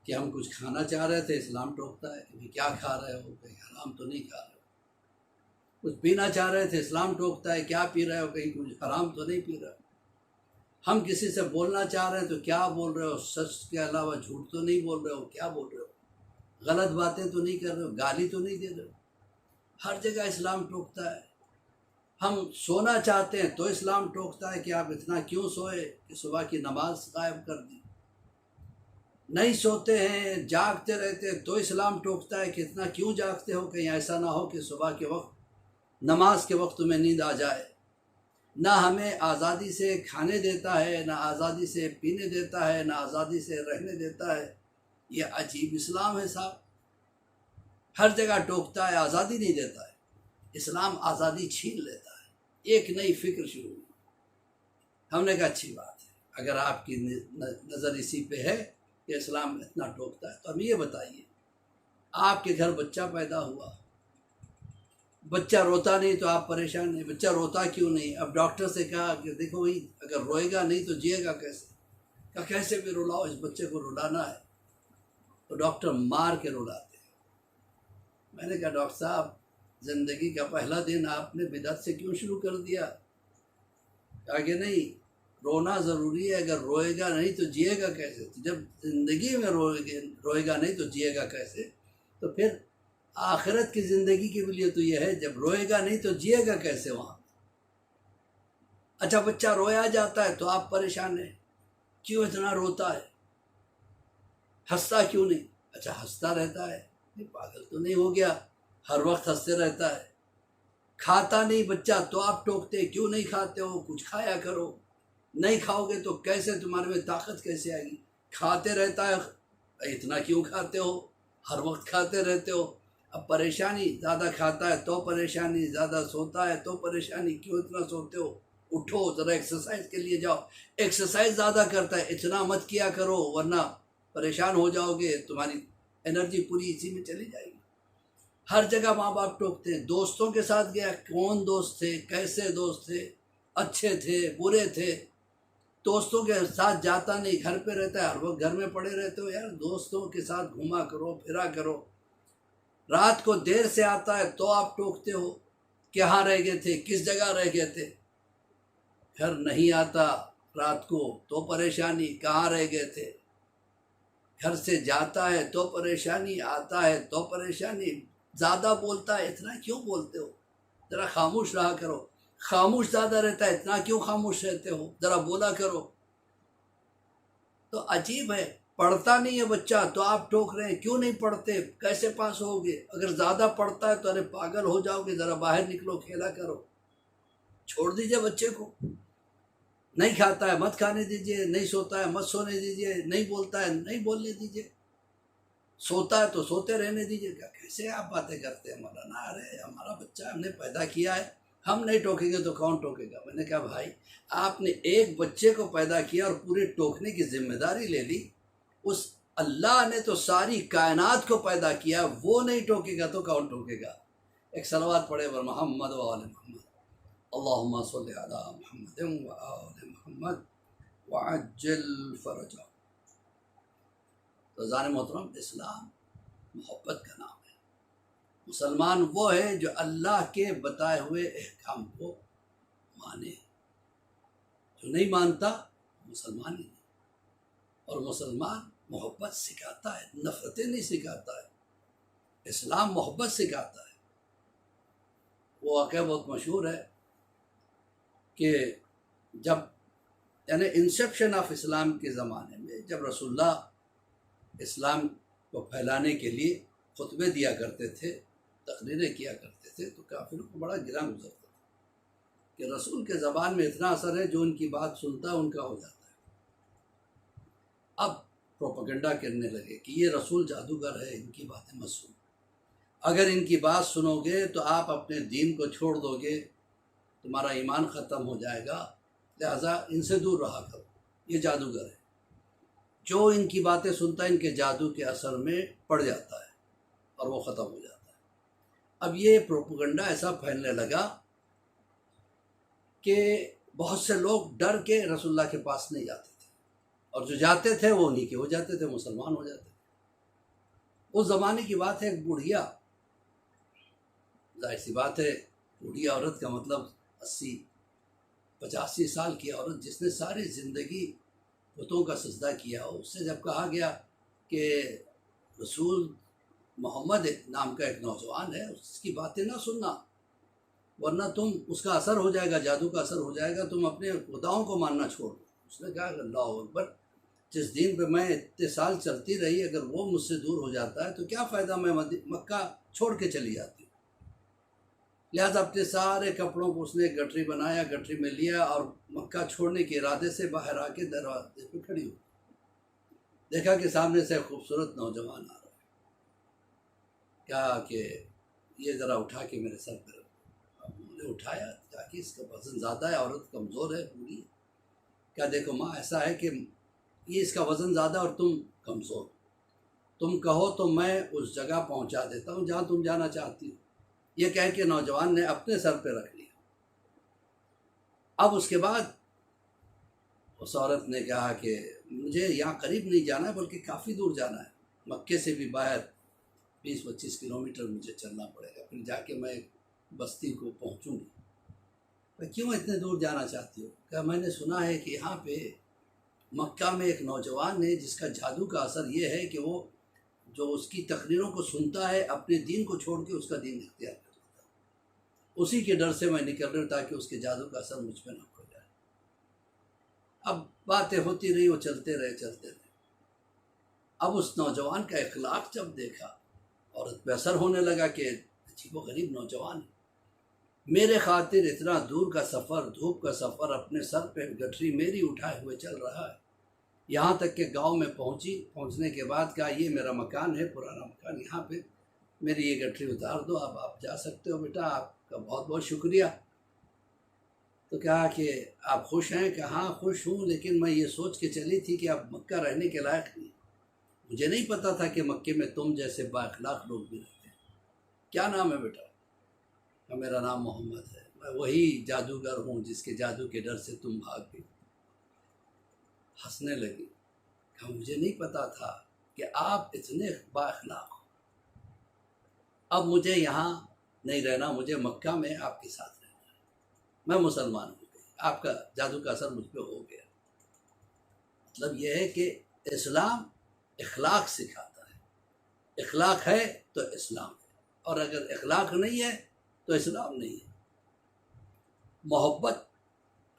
کہ ہم کچھ کھانا چاہ رہے تھے، اسلام ٹوکتا ہے کہ کیا کھا رہے ہو، کہیں حرام تو نہیں کھا رہے ہو۔ کچھ پینا چاہ رہے تھے، اسلام ٹوکتا ہے کیا پی رہے ہو، کہیں کچھ حرام تو نہیں پی رہے ہو۔ ہم کسی سے بولنا چاہ رہے ہیں تو کیا بول رہے ہو، سچ کے علاوہ جھوٹ تو نہیں بول رہے ہو، کیا بول رہے ہو، غلط باتیں تو نہیں کر رہے ہو، گالی تو نہیں دے رہے ہو۔ ہر جگہ اسلام ٹوکتا ہے۔ ہم سونا چاہتے ہیں تو اسلام ٹوکتا ہے کہ آپ اتنا کیوں سوئے کہ صبح کی نماز قائم کر دی۔ نہیں سوتے ہیں، جاگتے رہتے ہیں تو اسلام ٹوکتا ہے کہ اتنا کیوں جاگتے ہو، کہیں ایسا نہ ہو کہ صبح کے وقت نماز کے وقت میں نیند آ جائے۔ نہ ہمیں آزادی سے کھانے دیتا ہے، نہ آزادی سے پینے دیتا ہے، نہ آزادی سے رہنے دیتا ہے۔ یہ عجیب اسلام ہے صاحب، ہر جگہ ٹوکتا ہے، آزادی نہیں دیتا ہے۔ اسلام آزادی چھین لیتا ہے۔ ایک نئی فکر شروع ہوئی۔ ہم نے کہا اچھی بات ہے، اگر آپ کی نظر اسی پہ ہے کہ اسلام اتنا ٹوکتا ہے تو ہم یہ بتائیے، آپ کے گھر بچہ پیدا ہوا، بچہ روتا نہیں تو آپ پریشان نہیں، بچہ روتا کیوں نہیں؟ اب ڈاکٹر سے کہا کہ دیکھو بھائی اگر روئے گا نہیں تو جیے گا کیسے؟ کہ کیسے بھی رلاؤ، اس بچے کو رلانا ہے، تو ڈاکٹر مار کے رلاتے ہیں۔ میں نے کہا ڈاکٹر صاحب زندگی کا پہلا دن آپ نے بدعت سے کیوں شروع کر دیا؟ کہا کہ نہیں، رونا ضروری ہے، اگر روئے گا نہیں تو جیے گا کیسے؟ جب زندگی میں روئے گا نہیں تو جیے گا کیسے؟ تو پھر آخرت کی زندگی کے لیے تو یہ ہے، جب روئے گا نہیں تو جیے گا کیسے وہاں؟ اچھا بچہ رویا جاتا ہے تو آپ پریشان ہیں، کیوں اتنا روتا ہے، ہنستا کیوں نہیں؟ اچھا ہنستا رہتا ہے، یہ پاگل تو نہیں ہو گیا، ہر وقت ہنستے رہتا ہے۔ کھاتا نہیں بچہ تو آپ ٹوکتے، کیوں نہیں کھاتے ہو، کچھ کھایا کرو، نہیں کھاؤ گے تو کیسے تمہارے میں طاقت کیسے آئے گی؟ کھاتے رہتا ہے، اتنا کیوں کھاتے ہو، ہر وقت کھاتے رہتے ہو۔ اب پریشانی، زیادہ کھاتا ہے تو پریشانی، زیادہ سوتا ہے تو پریشانی، کیوں اتنا سوتے ہو؟ اٹھو ذرا ایکسرسائز کے لیے جاؤ، ایکسرسائز زیادہ کرتا ہے، اتنا مت کیا کرو ورنہ پریشان ہو جاؤ گے، تمہاری انرجی پوری اسی میں چلی جائے گی۔ ہر جگہ ماں باپ ٹوکتے ہیں۔ دوستوں کے ساتھ گیا، کون دوست تھے، کیسے دوست تھے، اچھے تھے برے تھے، دوستوں کے ساتھ جاتا نہیں، گھر پہ رہتا ہے، ہر وقت گھر میں پڑے رہتے ہو، یار دوستوں کے ساتھ گھوما کرو پھرا کرو۔ رات کو دیر سے آتا ہے تو آپ ٹوکتے ہو، کہاں رہ گئے تھے، کس جگہ رہ گئے تھے۔ گھر نہیں آتا رات کو تو پریشانی، کہاں رہ گئے تھے۔ گھر سے جاتا ہے تو پریشانی، آتا ہے تو پریشانی، زیادہ بولتا ہے، اتنا کیوں بولتے ہو، ذرا خاموش رہا کرو، خاموش زیادہ رہتا ہے، اتنا کیوں خاموش رہتے ہو، ذرا بولا کرو۔ تو عجیب ہے، پڑھتا نہیں ہے بچہ تو آپ ٹوک رہے ہیں، کیوں نہیں پڑھتے، کیسے پاس ہوگے؟ اگر زیادہ پڑھتا ہے تو ارے پاگل ہو جاؤ گے، ذرا باہر نکلو کھیلا کرو۔ چھوڑ دیجئے بچے کو، نہیں کھاتا ہے مت کھانے دیجئے، نہیں سوتا ہے مت سونے دیجئے، نہیں بولتا ہے نہیں بولنے دیجئے، سوتا ہے تو سوتے رہنے دیجئے۔ کیا کیسے آپ باتیں کرتے ہیں مولانا؟ ارے ہمارا بچہ ہم نے پیدا کیا ہے، ہم نہیں ٹوکیں گے تو کون ٹوکے گا؟ میں نے کہا بھائی آپ نے ایک بچے کو پیدا کیا اور پورے ٹوکنے کی ذمہ داری لے لی، اس اللہ نے تو ساری کائنات کو پیدا کیا، وہ نہیں ٹوکے گا تو کون ٹوکے گا؟ ایک صلوات پڑھے بر محمد و آل محمد، اللہم صلی علی محمد و آل محمد وعجل فرجہ۔ رضان محترم، اسلام محبت کا نام ہے۔ مسلمان وہ ہے جو اللہ کے بتائے ہوئے احکام کو مانے، جو نہیں مانتا مسلمان ہی نہیں۔ اور مسلمان محبت سکھاتا ہے، نفرتیں نہیں سکھاتا ہے، اسلام محبت سکھاتا ہے۔ وہ واقعہ بہت مشہور ہے کہ جب یعنی انسیپشن آف اسلام کے زمانے میں جب رسول اللہ اسلام کو پھیلانے کے لیے خطبے دیا کرتے تھے، تقریریں کیا کرتے تھے، تو کافروں کو بڑا گراں گزرتا تھا کہ رسول کے زبان میں اتنا اثر ہے، جو ان کی بات سنتا ہے ان کا ہو جاتا ہے۔ اب پروپیگنڈا کرنے لگے کہ یہ رسول جادوگر ہے، ان کی باتیں مت سنو، اگر ان کی بات سنو گے تو آپ اپنے دین کو چھوڑ دو گے، تمہارا ایمان ختم ہو جائے گا، لہذا ان سے دور رہا کرو، یہ جادوگر ہے۔ جو ان کی باتیں سنتا ہے ان کے جادو کے اثر میں پڑ جاتا ہے اور وہ ختم ہو جاتا ہے۔ اب یہ پروپیگنڈا ایسا پھیلنے لگا کہ بہت سے لوگ ڈر کے رسول اللہ کے پاس نہیں جاتے تھے، اور جو جاتے تھے وہ انہی کے ہو جاتے تھے، مسلمان ہو جاتے تھے۔ اس زمانے کی بات ہے، ایک بوڑھیا، ظاہر سی بات ہے بوڑھی عورت کا مطلب 80-85 سال کی عورت جس نے ساری زندگی بتوں کا سجدہ کیا ہو، اس سے جب کہا گیا کہ رسول محمد نام کا ایک نوجوان ہے، اس کی باتیں نہ سننا ورنہ تم اس کا اثر ہو جائے گا، جادو کا اثر ہو جائے گا، تم اپنے خداؤں کو ماننا چھوڑ دو۔ اس نے کہا کہ اللہ اکبر، جس دین پہ میں اتنے سال چلتی رہی، اگر وہ مجھ سے دور ہو جاتا ہے تو کیا فائدہ، میں مکہ چھوڑ کے چلی جاتی ہوں۔ لہذا اپنے سارے کپڑوں کو اس نے گٹری بنایا، گٹری میں لیا اور مکہ چھوڑنے کے ارادے سے باہر آ کے دروازے پہ کھڑی ہو، دیکھا کہ سامنے سے خوبصورت نوجوان آ رہا ہے، کہا کہ یہ ذرا اٹھا کے میرے سر پہ رکھو۔ انہوں نے اٹھایا، کہا کہ اس کا وزن زیادہ ہے، عورت کمزور ہے پوری، کیا دیکھو ماں ایسا ہے کہ یہ اس کا وزن زیادہ اور تم کمزور، تم کہو تو میں اس جگہ پہنچا دیتا ہوں جہاں تم جانا چاہتی ہو۔ یہ کہہ کے نوجوان نے اپنے سر پہ رکھ لیا۔ اب اس کے بعد اس عورت نے کہا کہ مجھے یہاں قریب نہیں جانا ہے بلکہ کافی دور جانا ہے، مکے سے بھی باہر 20-25 کلومیٹر مجھے چلنا پڑے گا، پھر جا کے میں بستی کو پہنچوں گی۔ میں کیوں اتنے دور جانا چاہتی ہوں؟ کہ میں نے سنا ہے کہ یہاں پہ مکہ میں ایک نوجوان ہے جس کا جادو کا اثر یہ ہے کہ وہ جو اس کی تقریروں کو سنتا ہے اپنے دین کو چھوڑ کے اس کا دین اختیار کر لیتا ہے۔ اسی کے ڈر سے میں نکل رہا ہوں تاکہ اس کے جادو کا اثر مجھ پہ نہ پڑ جائے۔ اب باتیں ہوتی رہی، وہ چلتے رہے۔ اب اس نوجوان کا اخلاق جب دیکھا، عورت پہ اثر ہونے لگا کہ عجیب و غریب نوجوان ہے، میرے خاطر اتنا دور کا سفر، دھوپ کا سفر، اپنے سر پہ گٹھری میری اٹھائے ہوئے چل رہا ہے، یہاں تک کہ گاؤں میں پہنچنے کے بعد کہا یہ میرا مکان ہے، پرانا مکان، یہاں پہ میری یہ گٹھری اتار دو، اب آپ جا سکتے ہو بیٹا، آپ کا بہت بہت شکریہ۔ تو کہا کہ آپ خوش ہیں؟ کہ ہاں خوش ہوں، لیکن میں یہ سوچ کے چلی تھی کہ اب مکہ رہنے کے لائق نہیں، مجھے نہیں پتا تھا کہ مکے میں تم جیسے با اخلاق لوگ بھی رہتے ہیں۔ کیا نام ہے بیٹا؟ کہ میرا نام محمد ہے، میں وہی جادوگر ہوں جس کے جادو کے ڈر سے تم بھاگ گئی۔ ہنسنے لگی، کہ مجھے نہیں پتا تھا کہ آپ اتنے با اخلاق ہو، اب مجھے یہاں نہیں رہنا، مجھے مکہ میں آپ کے ساتھ رہنا ہے، میں مسلمان ہو گئی، آپ کا جادو کا اثر مجھ پہ ہو گیا۔ مطلب یہ ہے کہ اسلام اخلاق سکھاتا ہے، اخلاق ہے تو اسلام ہے، اور اگر اخلاق نہیں ہے تو اسلام نہیں ہے۔ محبت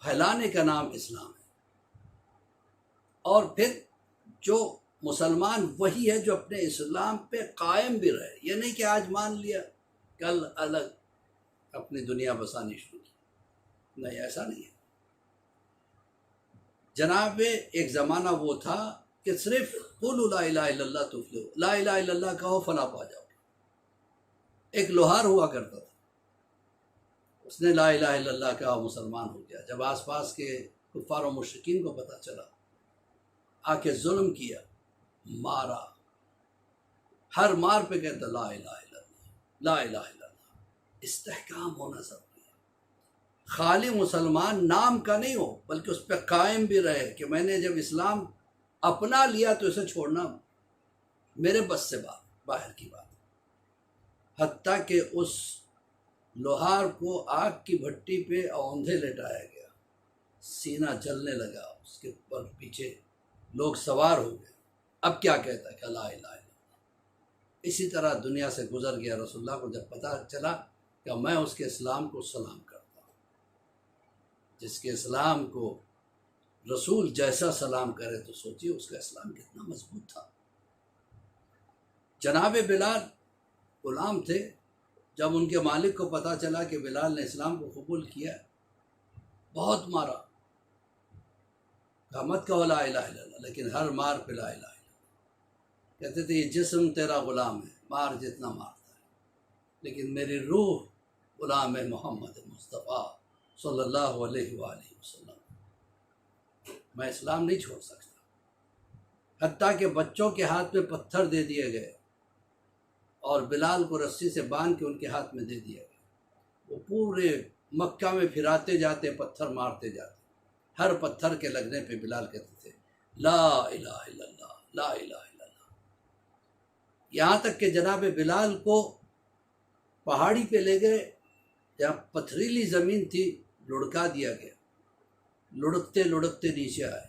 پھیلانے کا نام اسلام ہے، اور پھر جو مسلمان وہی ہے جو اپنے اسلام پہ قائم بھی رہے، یہ نہیں کہ آج مان لیا کل الگ اپنی دنیا بسانی شروع کی، نہیں، ایسا نہیں ہے۔ جناب ایک زمانہ وہ تھا کہ صرف قولوا لا الہ الا اللہ تفلحوا، لا الہ الا اللہ کہو فلاح پا جاؤ۔ ایک لوہار ہوا کرتا تھا، اس نے لا الہ الا اللہ کہا، مسلمان ہو گیا۔ جب آس پاس کے کفار و مشرکین کو پتہ چلا، آ کے ظلم کیا، مارا، ہر مار پہ کہتا لا الہ الا اللہ، لا الہ الا اللہ۔ استحکام ہونا ضروری ہے، خالی مسلمان نام کا نہیں ہو بلکہ اس پہ قائم بھی رہے کہ میں نے جب اسلام اپنا لیا تو اسے چھوڑنا میرے بس سے باہر کی بات۔ حتیٰ کہ اس لوہار کو آگ کی بھٹی پہ اوندھے لٹایا گیا، سینہ جلنے لگا، اس کے اوپر پیچھے لوگ سوار ہو گئے۔ اب کیا کہتا ہے کہ لا الہ الا اللہ۔ اسی طرح دنیا سے گزر گیا۔ رسول اللہ کو جب پتہ چلا کہ میں اس کے اسلام کو سلام کرتا ہوں، جس کے اسلام کو رسول جیسا سلام کرے تو سوچیے اس کا اسلام کتنا مضبوط تھا۔ جناب بلال غلام تھے، جب ان کے مالک کو پتہ چلا کہ بلال نے اسلام کو قبول کیا، بہت مارا، کہا مت کہو لا الہ الا اللہ، لیکن ہر مار پہ لا الہ الا اللہ۔ کہتے تھے یہ جسم تیرا غلام ہے، مار جتنا مارتا ہے، لیکن میری روح غلام ہے محمد مصطفیٰ صلی اللہ علیہ وآلہ وسلم، میں اسلام نہیں چھوڑ سکتا۔ حتیٰ کہ بچوں کے ہاتھ میں پتھر دے دیے گئے اور بلال کو رسی سے باندھ کے ان کے ہاتھ میں دے دیا گیا، وہ پورے مکہ میں پھراتے جاتے، پتھر مارتے جاتے، ہر پتھر کے لگنے پہ بلال کہتے تھے لا الہ الا اللہ، لا الہ الا اللہ۔ یہاں تک کہ جناب بلال کو پہاڑی پہ لے گئے، جہاں پتھریلی زمین تھی، لڑکا دیا گیا، لڑکتے لڑکتے نیچے آئے،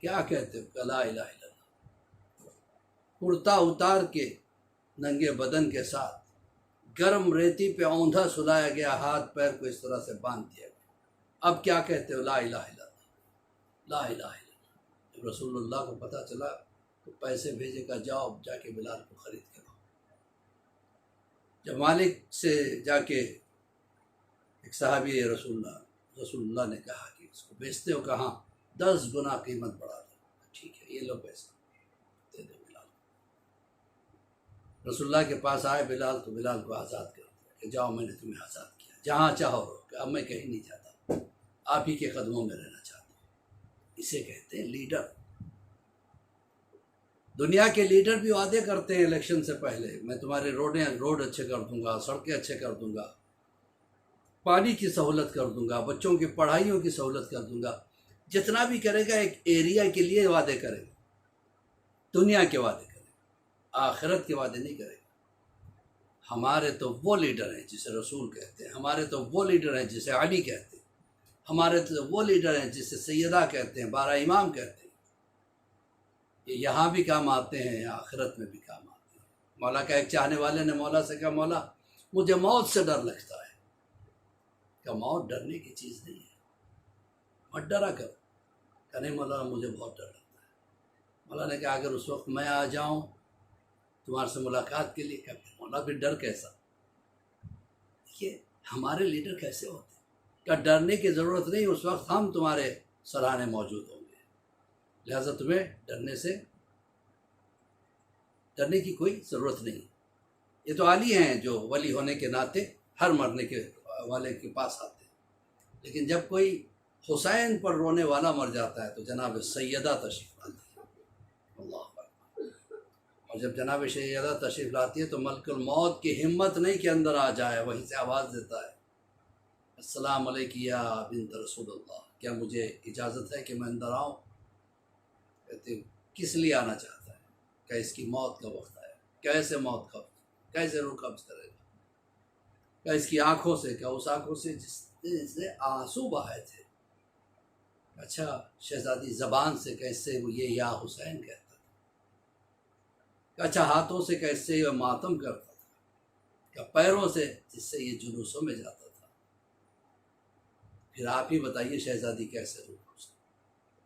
کیا کہتے ہو؟ لا الہ الا اللہ۔ کرتا اتار کے ننگے بدن کے ساتھ گرم ریتی پہ اوندھا سلایا گیا، ہاتھ پیر کو اس طرح سے باندھ دیا گیا۔ اب کیا کہتے ہو؟ لا الہ الا اللہ، لا الہ الا اللہ۔ جب رسول اللہ کو پتہ چلا تو پیسے بھیجے گا، جاؤ جا کے بلال کو خرید کے لاؤ۔ جب مالک سے جا کے ایک صحابی رسول اللہ نے کہا کہ اس کو بیچتے ہو؟ کہاں 10 گنا قیمت بڑھا دو۔ ٹھیک ہے، یہ لو پیسہ، دے دو بلال۔ رسول اللہ کے پاس آئے بلال تو بلال کو آزاد کر دیا کہ جاؤ میں نے تمہیں آزاد کیا، جہاں چاہو رہو، کہ اب میں کہیں نہیں جاتا، آپ ہی کے قدموں میں رہنا چاہتا ہوں۔ اسے کہتے ہیں لیڈر۔ دنیا کے لیڈر بھی وعدے کرتے ہیں الیکشن سے پہلے، میں تمہارے روڈ اچھے کر دوں گا، سڑکیں اچھے کر دوں گا، پانی کی سہولت کر دوں گا، بچوں کی پڑھائیوں کی سہولت کر دوں گا، جتنا بھی کرے گا ایک ایریا کے لیے وعدے کرے گا، دنیا کے وعدے کرے گا، آخرت کے وعدے نہیں کرے گا۔ ہمارے تو وہ لیڈر ہیں جسے رسول کہتے ہیں، ہمارے تو وہ لیڈر ہیں جسے علی کہتے ہیں، ہمارے تو وہ لیڈر ہیں جسے سیدہ کہتے ہیں، 12 امام کہتے ہیں۔ یہ یہاں بھی کام آتے ہیں، آخرت میں بھی کام آتے ہیں۔ مولا کا ایک چاہنے والے نے مولا سے کہا، مولا مجھے موت سے ڈر لگتا ہے۔ کہ موت ڈرنے کی چیز نہیں ہے، مت ڈرا کرو۔ کہ نہیں مولا مجھے بہت ڈر لگتا ہے۔ مولا نے کہا اگر اس وقت میں آ جاؤں تمہارے سے ملاقات کے لیے، کہ مولا پھر ڈر کیسا؟ یہ ہمارے لیڈر کیسے ہوتے ہیں کہ ڈرنے کی ضرورت نہیں، اس وقت ہم تمہارے سرانے موجود ہوں گے، لہٰذا تمہیں ڈرنے کی کوئی ضرورت نہیں۔ یہ تو علی ہیں جو ولی ہونے کے ناطے ہر مرنے کے والے کے پاس آتے ہیں، لیکن جب کوئی حسین پر رونے والا مر جاتا ہے تو جناب سیدہ تشریف لاتی ہے۔ اللہ اکبر۔ اور جب جناب سیدہ تشریف لاتی ہے تو ملک الموت کی ہمت نہیں کہ اندر آ جائے، وہیں سے آواز دیتا ہے، السلام علیکم یا بنت رسول اللہ، کیا مجھے اجازت ہے کہ میں اندر آؤں؟ کہتے کس لیے آنا چاہتا ہے؟ کہ اس کی موت کا وقت آیا۔ کیسے موت کا وقت؟ کیسے روح قبض کرے گا؟ کہ اس کی آنکھوں سے، کہ اس آنکھوں سے جس سے آنسو بہائے تھے۔ اچھا شہزادی زبان سے کیسے وہ یہ یا حسین کہتا تھا؟ کہ اچھا ہاتھوں سے کیسے یہ ماتم کرتا تھا؟ کہ پیروں سے جس سے یہ جلوسوں میں جاتا تھا؟ پھر آپ ہی بتائیے شہزادی کیسے روح قبض؟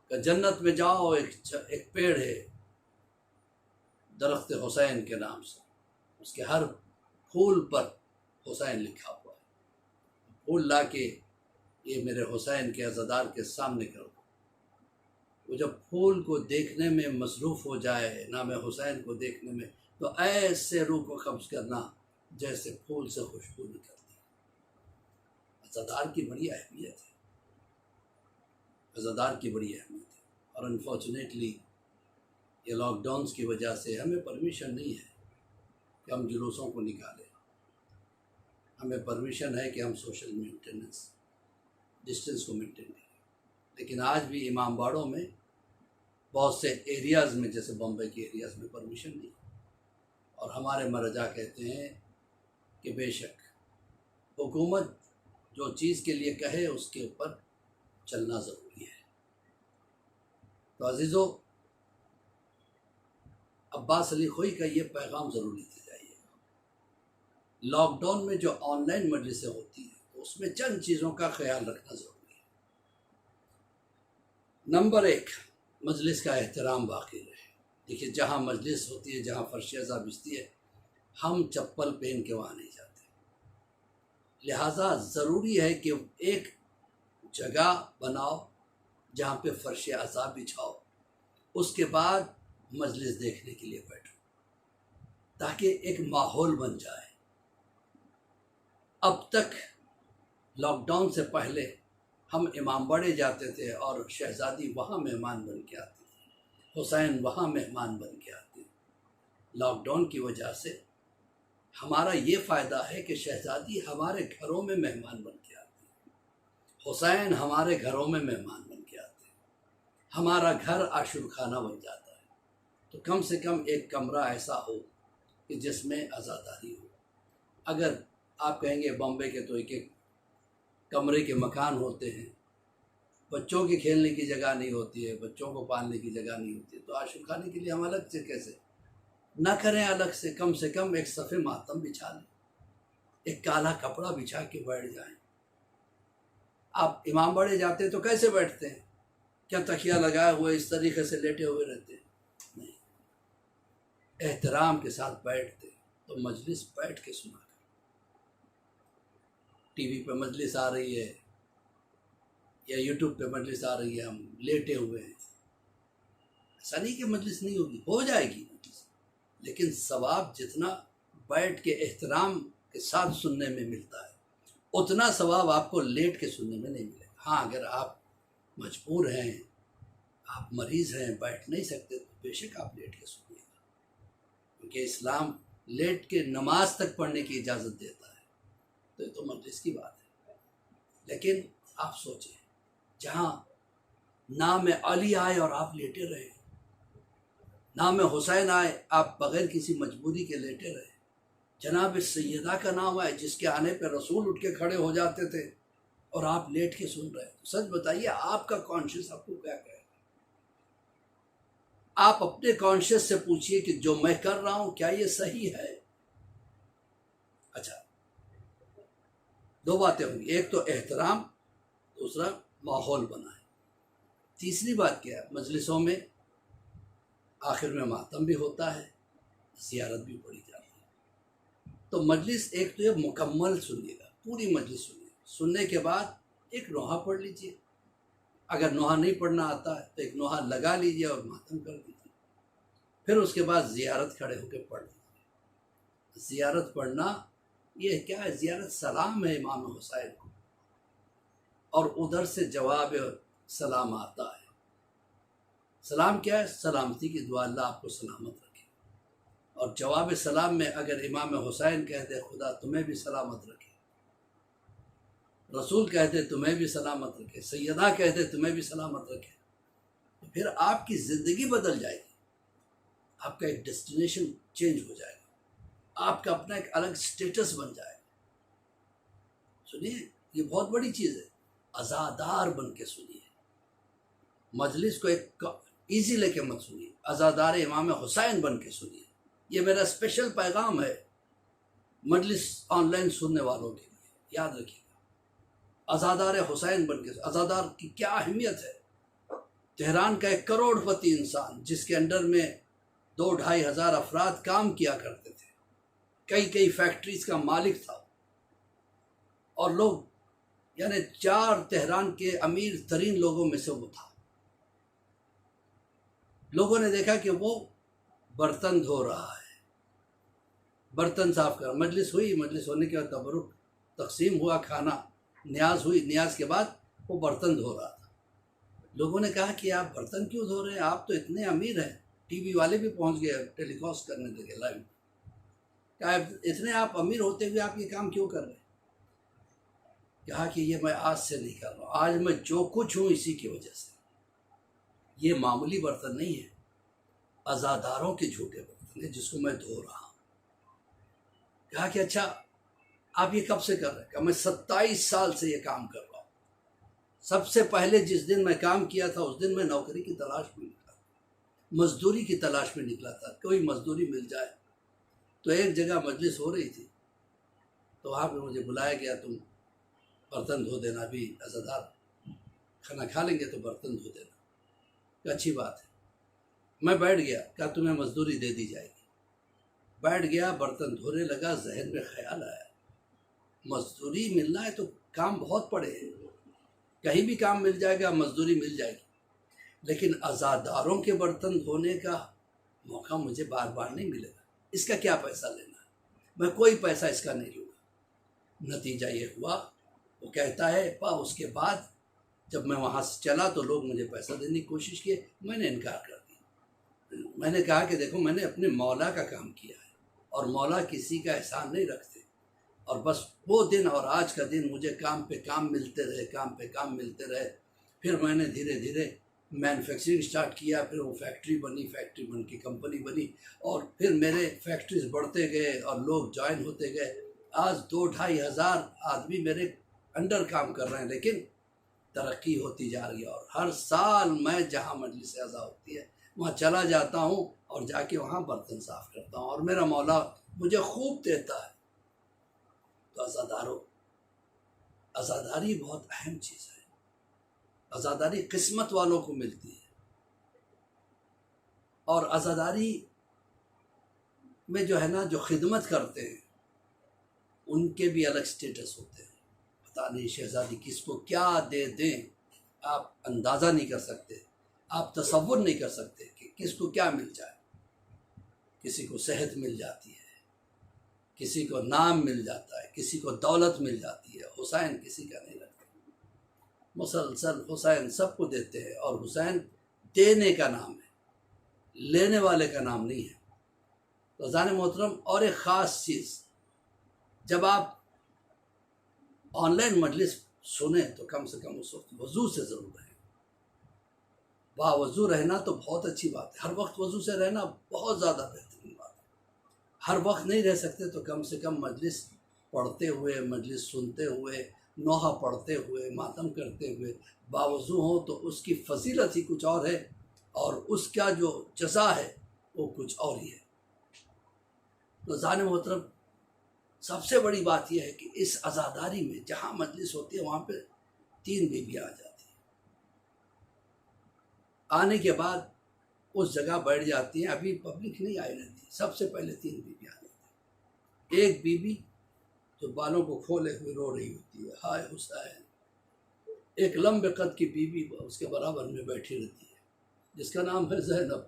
کہ جنت میں جاؤ، ایک پیڑ ہے درخت حسین کے نام سے، اس کے ہر پھول پر حسین لکھا ہوا ہے، پھول لا کے یہ میرے حسین کے عزادار کے سامنے کر دو۔ وہ جب پھول کو دیکھنے میں مصروف ہو جائے، نام حسین کو دیکھنے میں، تو ایسے روح کو قبض کرنا جیسے پھول سے خوشبو نکلتی ہے۔ عزادار کی بڑی اہمیت ہے، عزادار کی بڑی اہمیت ہے۔ اور انفارچونیٹلی یہ لاک ڈاؤنس کی وجہ سے ہمیں پرمیشن نہیں ہے کہ ہم جلوسوں کو نکالیں، ہمیں پرمیشن ہے کہ ہم سوشل مینٹیننس ڈسٹنس کو مینٹین کریں، لیکن آج بھی امام باڑوں میں بہت سے ایریاز میں، جیسے بمبئی کے ایریاز میں پرمیشن نہیں، اور ہمارے مرجع کہتے ہیں کہ بے شک حکومت جو چیز کے لیے کہے اس کے اوپر چلنا ضروری ہے۔ تو عزیزو، عباس علی خوئی کا یہ پیغام ضرور لیتے جائیے گا۔ لاک ڈاؤن میں جو آن لائن مجلسیں ہوتی ہیں تو اس میں چند چیزوں کا خیال رکھنا ضروری ہے۔ نمبر 1، مجلس کا احترام باقی رہے۔ دیکھیے جہاں مجلس ہوتی ہے، جہاں فرش عزا بچتی ہے، ہم چپل پہن کے وہاں نہیں جاتے، لہٰذا ضروری ہے کہ ایک جگہ بناؤ جہاں پہ فرش عزا بچھاؤ، اس کے بعد مجلس دیکھنے کے لیے بیٹھو، تاکہ ایک ماحول بن جائے۔ اب تک لاک ڈاؤن سے پہلے ہم امام باڑے جاتے تھے اور شہزادی وہاں مہمان بن کے آتی تھی، حسین وہاں مہمان بن کے آتے۔ لاک ڈاؤن کی وجہ سے ہمارا یہ فائدہ ہے کہ شہزادی ہمارے گھروں میں مہمان بن کے آتی، حسین ہمارے گھروں میں مہمان بن کے آتے، ہمارا گھر عاشور خانہ بن جاتا ہے۔ تو کم سے کم ایک کمرہ ایسا ہو کہ جس میں عزاداری ہو۔ اگر آپ کہیں گے بامبے کے تو ایک ایک کمرے کے مکان ہوتے ہیں، بچوں کے کھیلنے کی جگہ نہیں ہوتی ہے، بچوں کو پالنے کی جگہ نہیں ہوتی ہے، تو عاشور خانے کے لیے ہم الگ سے کیسے نہ کریں؟ الگ سے کم ایک صفحے ماتم بچھا لیں، ایک کالا کپڑا بچھا کے بیٹھ جائیں۔ آپ امام باڑے جاتے ہیں تو کیسے بیٹھتے ہیں؟ کیا تکیہ لگائے ہوئے اس طریقے سے لیٹے ہوئے رہتے ہیں؟ نہیں، احترام کے ساتھ بیٹھتے تو مجلس بیٹھ کے سنا کر۔ ٹی وی پہ مجلس آ رہی ہے یا یوٹیوب پہ مجلس آ رہی ہے، ہم لیٹے ہوئے ہیں، ایسا نہیں کہ مجلس نہیں ہوگی، ہو جائے گی مجلس، لیکن ثواب جتنا بیٹھ کے احترام کے ساتھ سننے میں ملتا ہے اتنا ثواب آپ کو لیٹ کے سننے میں نہیں ملے گا۔ ہاں اگر آپ مجبور ہیں، آپ مریض ہیں، بیٹھ نہیں سکتے، تو بے شک آپ لیٹ کے سنیے گا، کیونکہ اسلام لیٹ کے نماز تک پڑھنے کی اجازت دیتا ہے، تو یہ تو مجلس کی بات ہے۔ لیکن آپ سوچیں، جہاں نام علی آئے اور آپ لیٹے رہے، نام حسین آئے آپ بغیر کسی مجبوری کے لیٹے رہے، جناب سیدہ کا نام آئے جس کے آنے پہ رسول اٹھ کے کھڑے ہو جاتے تھے اور آپ لیٹ کے سن رہے ہیں. تو سچ بتائیے آپ کا کانشیس آپ کو کیا کہے؟ آپ اپنے کانشیس سے پوچھئے کہ جو میں کر رہا ہوں کیا یہ صحیح ہے؟ اچھا، دو باتیں ہوں گی، ایک تو احترام، دوسرا ماحول بنائیں. تیسری بات کیا ہے؟ مجلسوں میں آخر میں ماتم بھی ہوتا ہے، زیارت بھی پڑھی جاتی ہے. تو مجلس ایک تو یہ مکمل سنیے گا، پوری مجلس سنیے، سننے کے بعد ایک نوحہ پڑھ لیجئے، اگر نوحہ نہیں پڑھنا آتا ہے تو ایک نوحہ لگا لیجئے اور ماتم کر دیجئے. پھر اس کے بعد زیارت کھڑے ہو کے پڑھ لیجئے. زیارت پڑھنا یہ کیا ہے؟ زیارت سلام ہے امام حسین کو، اور ادھر سے جواب سلام آتا ہے. سلام کیا ہے؟ سلامتی کی دعا، اللہ آپ کو سلامت رکھے. اور جواب سلام میں اگر امام حسین کہتے خدا تمہیں بھی سلامت رکھے، رسول کہتے تمہیں بھی سلامت رکھے، سیدہ کہتے تمہیں بھی سلامت رکھے، تو پھر آپ کی زندگی بدل جائے گی، آپ کا ایک ڈیسٹینیشن چینج ہو جائے گا، آپ کا اپنا ایک الگ سٹیٹس بن جائے گا. سنیے، یہ بہت بڑی چیز ہے. عزادار بن کے سنیے، مجلس کو ایک ایزی لے کے مت سنیے، عزادار امام حسین بن کے سنیے. یہ میرا اسپیشل پیغام ہے مجلس آن لائن سننے والوں کے لیے، یاد رکھیے گا. عزادار حسین بن کے، عزادار کی کیا اہمیت ہے. تہران کا 1 کروڑ پتی انسان جس کے انڈر میں 2-2.5 ہزار افراد کام کیا کرتے تھے، کئی فیکٹریز کا مالک تھا، اور لوگ یعنی 4 تہران کے امیر ترین لوگوں میں سے وہ تھا. لوگوں نے دیکھا کہ وہ برتن دھو رہا ہے، برتن صاف کر. مجلس ہوئی، مجلس ہونے کے بعد تبرک تقسیم ہوا، کھانا، نیاز ہوئی، نیاز کے بعد وہ برتن دھو رہا تھا. لوگوں نے کہا کہ آپ برتن کیوں دھو رہے ہیں؟ آپ تو اتنے امیر ہیں. ٹی وی والے بھی پہنچ گئے ٹیلی کاسٹ کرنے لگے لائیو. کہا اتنے آپ امیر ہوتے ہوئے آپ یہ کام کیوں کر رہے ہیں؟ کہا کہ یہ میں آج سے نہیں کر رہا ہوں، آج میں جو کچھ ہوں اسی کی وجہ سے. یہ معمولی برتن نہیں ہے، عزاداروں کے جھوٹے برتن ہیں جس کو میں دھو رہا ہوں. کہا کہ اچھا آپ یہ کب سے کر رہے ہیں؟ کہ میں 27 سال سے یہ کام کر رہا ہوں. سب سے پہلے جس دن میں کام کیا تھا اس دن میں نوکری کی تلاش میں نکلا، مزدوری کی تلاش میں نکلا تھا، کوئی مزدوری مل جائے. تو ایک جگہ مجلس ہو رہی تھی، تو وہاں پہ مجھے بلایا گیا، تم برتن دھو دینا، ابھی عزادار کھانا کھا لیں گے تو برتن دھو دینا. کہ اچھی بات ہے. میں بیٹھ گیا، کہا تمہیں مزدوری دے دی جائے گی. بیٹھ گیا، برتن دھونے لگا. ذہن میں خیال آیا مزدوری ملنا ہے تو کام بہت پڑے ہیں، کہیں بھی کام مل جائے گا، مزدوری مل جائے گی، لیکن عزاداروں کے برتن دھونے کا موقع مجھے بار بار نہیں ملے گا. اس کا کیا پیسہ لینا ہے؟ میں کوئی پیسہ اس کا نہیں لوں گا. نتیجہ یہ ہوا، وہ کہتا ہے اس کے بعد جب میں وہاں سے چلا تو لوگ مجھے پیسہ دینے کی کوشش کیے، میں نے انکار کر دیا. میں نے کہا کہ دیکھو میں نے اپنے مولا کا کام کیا ہے، اور مولا کسی کا احسان نہیں رکھتے. اور بس وہ دن اور آج کا دن مجھے کام پہ کام ملتے رہے، کام پہ کام ملتے رہے. پھر میں نے دھیرے دھیرے مینوفیکچرنگ سٹارٹ کیا، پھر وہ فیکٹری بنی، فیکٹری بن کے کمپنی بنی، اور پھر میرے فیکٹریز بڑھتے گئے اور لوگ جوائن ہوتے گئے. آج 2-2.5 ہزار آدمی میرے انڈر کام کر رہے ہیں، لیکن ترقی ہوتی جا رہی ہے. اور ہر سال میں جہاں مجلس اعزا ہوتی ہے وہاں چلا جاتا ہوں اور جا کے وہاں برتن صاف کرتا ہوں، اور میرا مولا مجھے خوب دیتا ہے. تو عزاداری بہت اہم چیز ہے. عزاداری قسمت والوں کو ملتی ہے، اور عزاداری میں جو ہے نا، جو خدمت کرتے ہیں ان کے بھی الگ سٹیٹس ہوتے ہیں. پتہ نہیں شہزادی کس کو کیا دے دیں، آپ اندازہ نہیں کر سکتے، آپ تصور نہیں کر سکتے کہ کس کو کیا مل جائے. کسی کو صحت مل جاتی ہے، کسی کو نام مل جاتا ہے، کسی کو دولت مل جاتی ہے. حسین کسی کا نہیں رکھتے، مسلسل حسین سب کو دیتے ہیں. اور حسین دینے کا نام ہے، لینے والے کا نام نہیں ہے. تو عزیزان محترم، اور ایک خاص چیز، جب آپ آن لائن مجلس سنیں تو کم سے کم اس وقت وضو سے ضرور رہیں. باوضو رہنا تو بہت اچھی بات ہے، ہر وقت وضو سے رہنا بہت زیادہ بہترین بات ہے۔ ہر وقت نہیں رہ سکتے تو کم سے کم مجلس پڑھتے ہوئے، مجلس سنتے ہوئے، نوحہ پڑھتے ہوئے، ماتم کرتے ہوئے باوضو ہوں تو اس کی فضیلت ہی کچھ اور ہے، اور اس کا جو جزا ہے وہ کچھ اور ہی ہے۔ تو ذہن محترم، سب سے بڑی بات یہ ہے کہ اس عزاداری میں جہاں مجلس ہوتی ہے وہاں پہ 3 بیویاں آ جاتی ہیں، آنے کے بعد اس جگہ بیٹھ جاتی ہیں، ابھی پبلک نہیں آئی رہتی، سب سے پہلے 3 بیویاں آ جاتی ہیں۔ ایک بیوی جو بالوں کو کھولے ہوئے رو رہی ہوتی ہے، ہائے حسین۔ ایک لمبے قد کی بیوی اس کے برابر میں بیٹھی رہتی ہے جس کا نام ہے زینب۔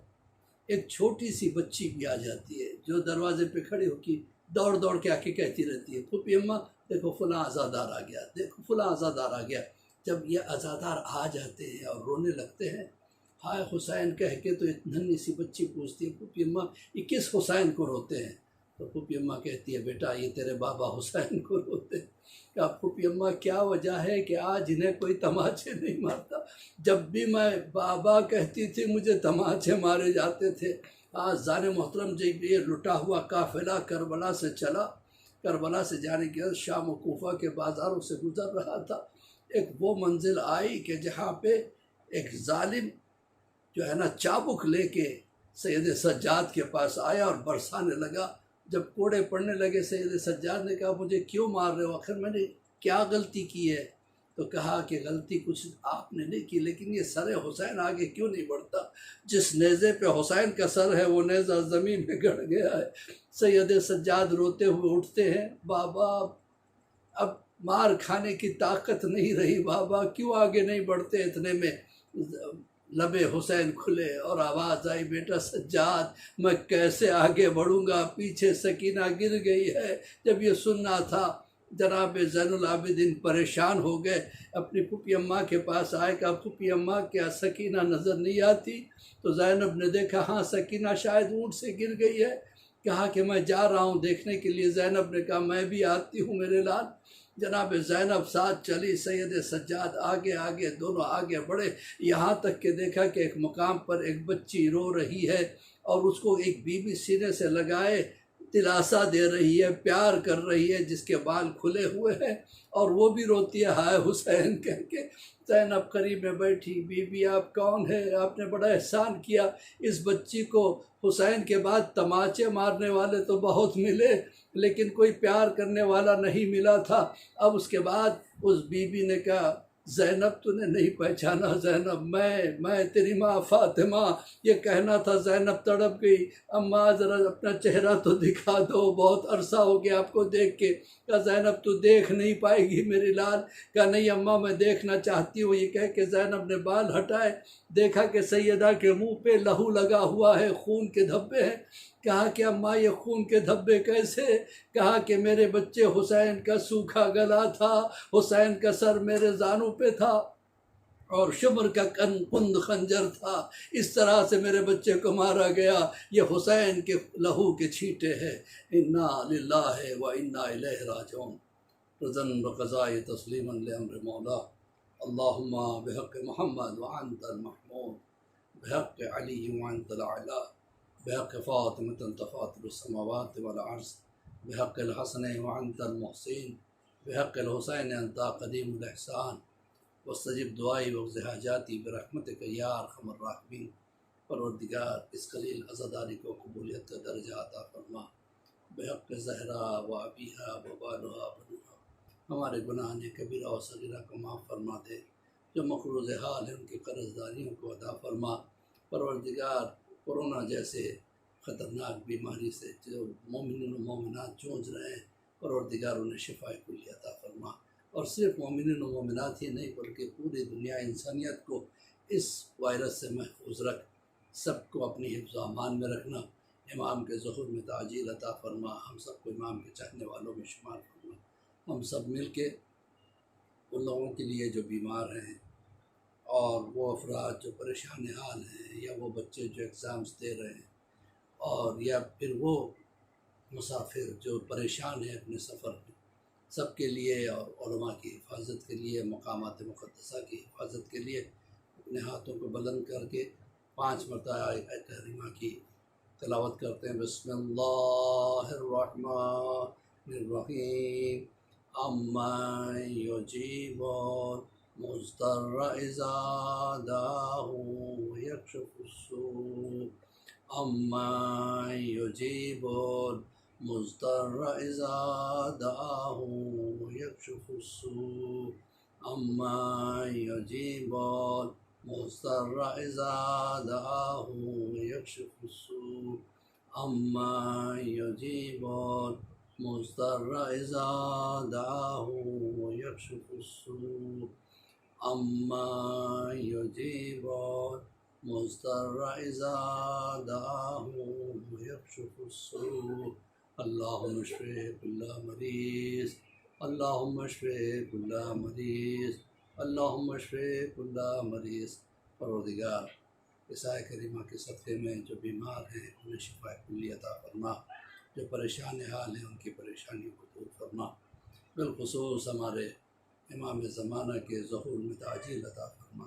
ایک چھوٹی سی بچی بھی آ جاتی ہے جو دروازے پہ کھڑی ہو کے دوڑ دوڑ کے آ کے کہتی رہتی ہے، پھوپھی اماں دیکھو فلاں عزادار آ گیا، دیکھو فلاں عزادار آ گیا۔ جب یہ عزادار آ جاتے ہیں اور رونے لگتے ہیں، ہائے حسین کہہ کے، تو ایک ننھی سی بچی پوچھتی ہے، پھوپھی اماں یہ کس حسین کو روتے ہیں؟ تو پھوپھی اماں کہتی ہے، بیٹا یہ تیرے بابا حسین کو روتے ہیں۔ کہا پھوپھی اماں کیا وجہ ہے کہ آج انہیں کوئی تماچے نہیں مارتا؟ جب بھی میں بابا کہتی تھی مجھے تماچے مارے جاتے تھے۔ آج ذہن محترم جب یہ لٹا ہوا قافلہ کربلا سے چلا، کربلا سے جانے کے بعد شام و کوفہ کے بازاروں سے گزر رہا تھا، ایک وہ منزل آئی کہ جہاں پہ ایک ظالم جو ہے نا چابک لے کے سید سجاد کے پاس آیا اور برسانے لگا۔ جب کوڑے پڑنے لگے، سید سجاد نے کہا مجھے کیوں مار رہے ہو؟ آخر میں نے کیا غلطی کی ہے؟ تو کہا کہ غلطی کچھ آپ نے نہیں کی، لیکن یہ سر حسین آگے کیوں نہیں بڑھتا؟ جس نیزے پہ حسین کا سر ہے وہ نیزہ زمین میں گڑ گیا ہے۔ سید سجاد روتے ہوئے اٹھتے ہیں، بابا اب مار کھانے کی طاقت نہیں رہی، بابا کیوں آگے نہیں بڑھتے؟ اتنے میں لبے حسین کھلے اور آواز آئی، بیٹا سجاد میں کیسے آگے بڑھوں گا، پیچھے سکینہ گر گئی ہے۔ جب یہ سننا تھا جناب زین العابدین پریشان ہو گئے، اپنی پھوپھی اماں کے پاس آئے، کہا پھوپھی اماں کیا سکینہ نظر نہیں آتی؟ تو زینب نے دیکھا ہاں سکینہ شاید اونٹ سے گر گئی ہے۔ کہا کہ میں جا رہا ہوں دیکھنے کے لیے۔ زینب نے کہا میں بھی آتی ہوں میرے لال۔ جناب زینب ساتھ چلی، سید سجاد آگے آگے، دونوں آگے بڑھے، یہاں تک کہ دیکھا کہ ایک مقام پر ایک بچی رو رہی ہے اور اس کو ایک بیوی سینے سے لگائے دلاسا دے رہی ہے، پیار کر رہی ہے، جس کے بال کھلے ہوئے ہیں اور وہ بھی روتی ہے ہائے حسین کہہ کے۔ زینب قریب میں بیٹھی، بی بی آپ کون ہے؟ آپ نے بڑا احسان کیا، اس بچی کو حسین کے بعد تماچے مارنے والے تو بہت ملے لیکن کوئی پیار کرنے والا نہیں ملا تھا۔ اب اس کے بعد اس بی بی نے کہا زینب تو نے نہیں پہچانا؟ زینب میں تیری ماں فاطمہ۔ یہ کہنا تھا، زینب تڑپ گئی، اماں ذرا اپنا چہرہ تو دکھا دو، بہت عرصہ ہو گیا آپ کو دیکھ کے۔ کہا زینب تو دیکھ نہیں پائے گی میری لال۔ کہا نہیں اماں میں دیکھنا چاہتی ہوں۔ یہ کہہ کے زینب نے بال ہٹائے، دیکھا کہ سیدہ کے منہ پہ لہو لگا ہوا ہے، خون کے دھبے ہیں۔ کہا کہ اماں یہ خون کے دھبے کیسے؟ کہا کہ میرے بچے حسین کا سوکھا گلا تھا، حسین کا سر میرے زانوں پہ تھا اور شمر کا کند خنجر تھا، اس طرح سے میرے بچے کو مارا گیا، یہ حسین کے لہو کے چھینٹے ہیں۔ انا للہ و انا الیہ راجعون۔ رضا بقضاء تسلیما لامر مولا، اللہم بحق محمد وانت المحمود، بحق علی وانت الاعلی، بحق فاطمة فاطر السماوات والعرض، بحق الحسن وانت المحسن، بحق الحسین انت قدیم الاحسان، واستجب دعائی واقض حاجاتی برحمتک یا ارحم الراحمین۔ پروردگار اس قلیل عزاداری کو قبولیت کا درجہ عطا فرما، بحق زہرا و ابیہا و بالہا بنوہا۔ ہمارے گناہ کبیرہ و صغیرہ کو معاف فرما دے، جو مقروض حال ہیں ان کی قرض داریوں کو ادا فرما۔ پروردگار کورونا جیسے خطرناک بیماری سے جو مومنین و مومنات جونج رہے ہیں، پروردگار انہیں شفا کلی عطا فرما، اور صرف مومنین و مومنات ہی نہیں بلکہ پوری دنیا انسانیت کو اس وائرس سے محفوظ رکھ، سب کو اپنی حفظ و امان میں رکھنا۔ امام کے ظہور میں تعجیل عطا فرما، ہم سب کو امام کے چاہنے والوں میں شمار فرما۔ ہم سب مل کے ان لوگوں کے لیے جو بیمار ہیں اور وہ افراد جو پریشان حال ہیں، یا وہ بچے جو ایگزامز دے رہے ہیں، اور یا پھر وہ مسافر جو پریشان ہیں اپنے سفر میں، سب کے لیے، اور علماء کی حفاظت کے لیے، مقامات مقدسہ کی حفاظت کے لیے اپنے ہاتھوں کو بلند کر کے 5 مرتبہ آیت کریمہ کی تلاوت کرتے ہیں۔ بسم اللہ الرحمن الرحیم امن یجیب المضطر اذا دعاہ ویکشف السوء امن یجیب المضطر اذا دعاہ ویکشف السوء امن یجیب المضطر اذا دعاہ ویکشف السوء امن یجیب المضطر اذا دعاہ ویکشف السوء امن یجیب المضطر اذا دعاہ ویکشف السوء اللہم اشفِ کل مریض اللہم اشفِ کل مریض اللہم اشفِ کل مریض۔ پروردگار اس آیت کریمہ کے صدقے میں جو بیمار ہیں انہیں شفا کلی عطا فرما، جو پریشان حال ہیں ان کی پریشانیوں کو دور فرما، بالخصوص ہمارے امام زمانہ کے ظہور میں تعجیل عطا فرما۔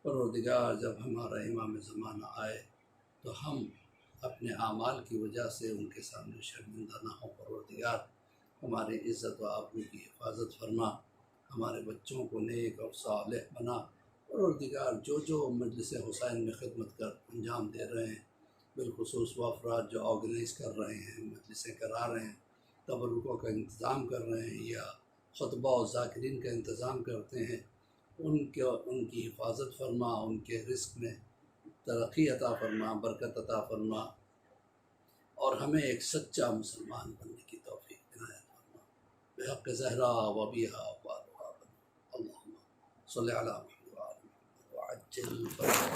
پروردگار جب ہمارا امام زمانہ آئے تو ہم اپنے اعمال کی وجہ سے ان کے سامنے شرمندہ نہ ہوں۔ پروردگار ہماری عزت و آبرو کی حفاظت فرما، ہمارے بچوں کو نیک اور صالح بنا۔ پروردگار جو مجلس حسین میں خدمت کر انجام دے رہے ہیں، بالخصوص وہ افراد جو آرگنائز کر رہے ہیں، مجلسیں کرا رہے ہیں، تبرکوں کا انتظام کر رہے ہیں یا خطبہ و ذاکرین کا انتظام کرتے ہیں، ان کی حفاظت فرما، ان کے رزق میں ترقی عطا فرما، برکت عطا فرما، اور ہمیں ایک سچا مسلمان بننے کی توفیق عنایت فرما۔ بحق زہرا و بیہا و اللہم صلی علی محمد وعجل فرج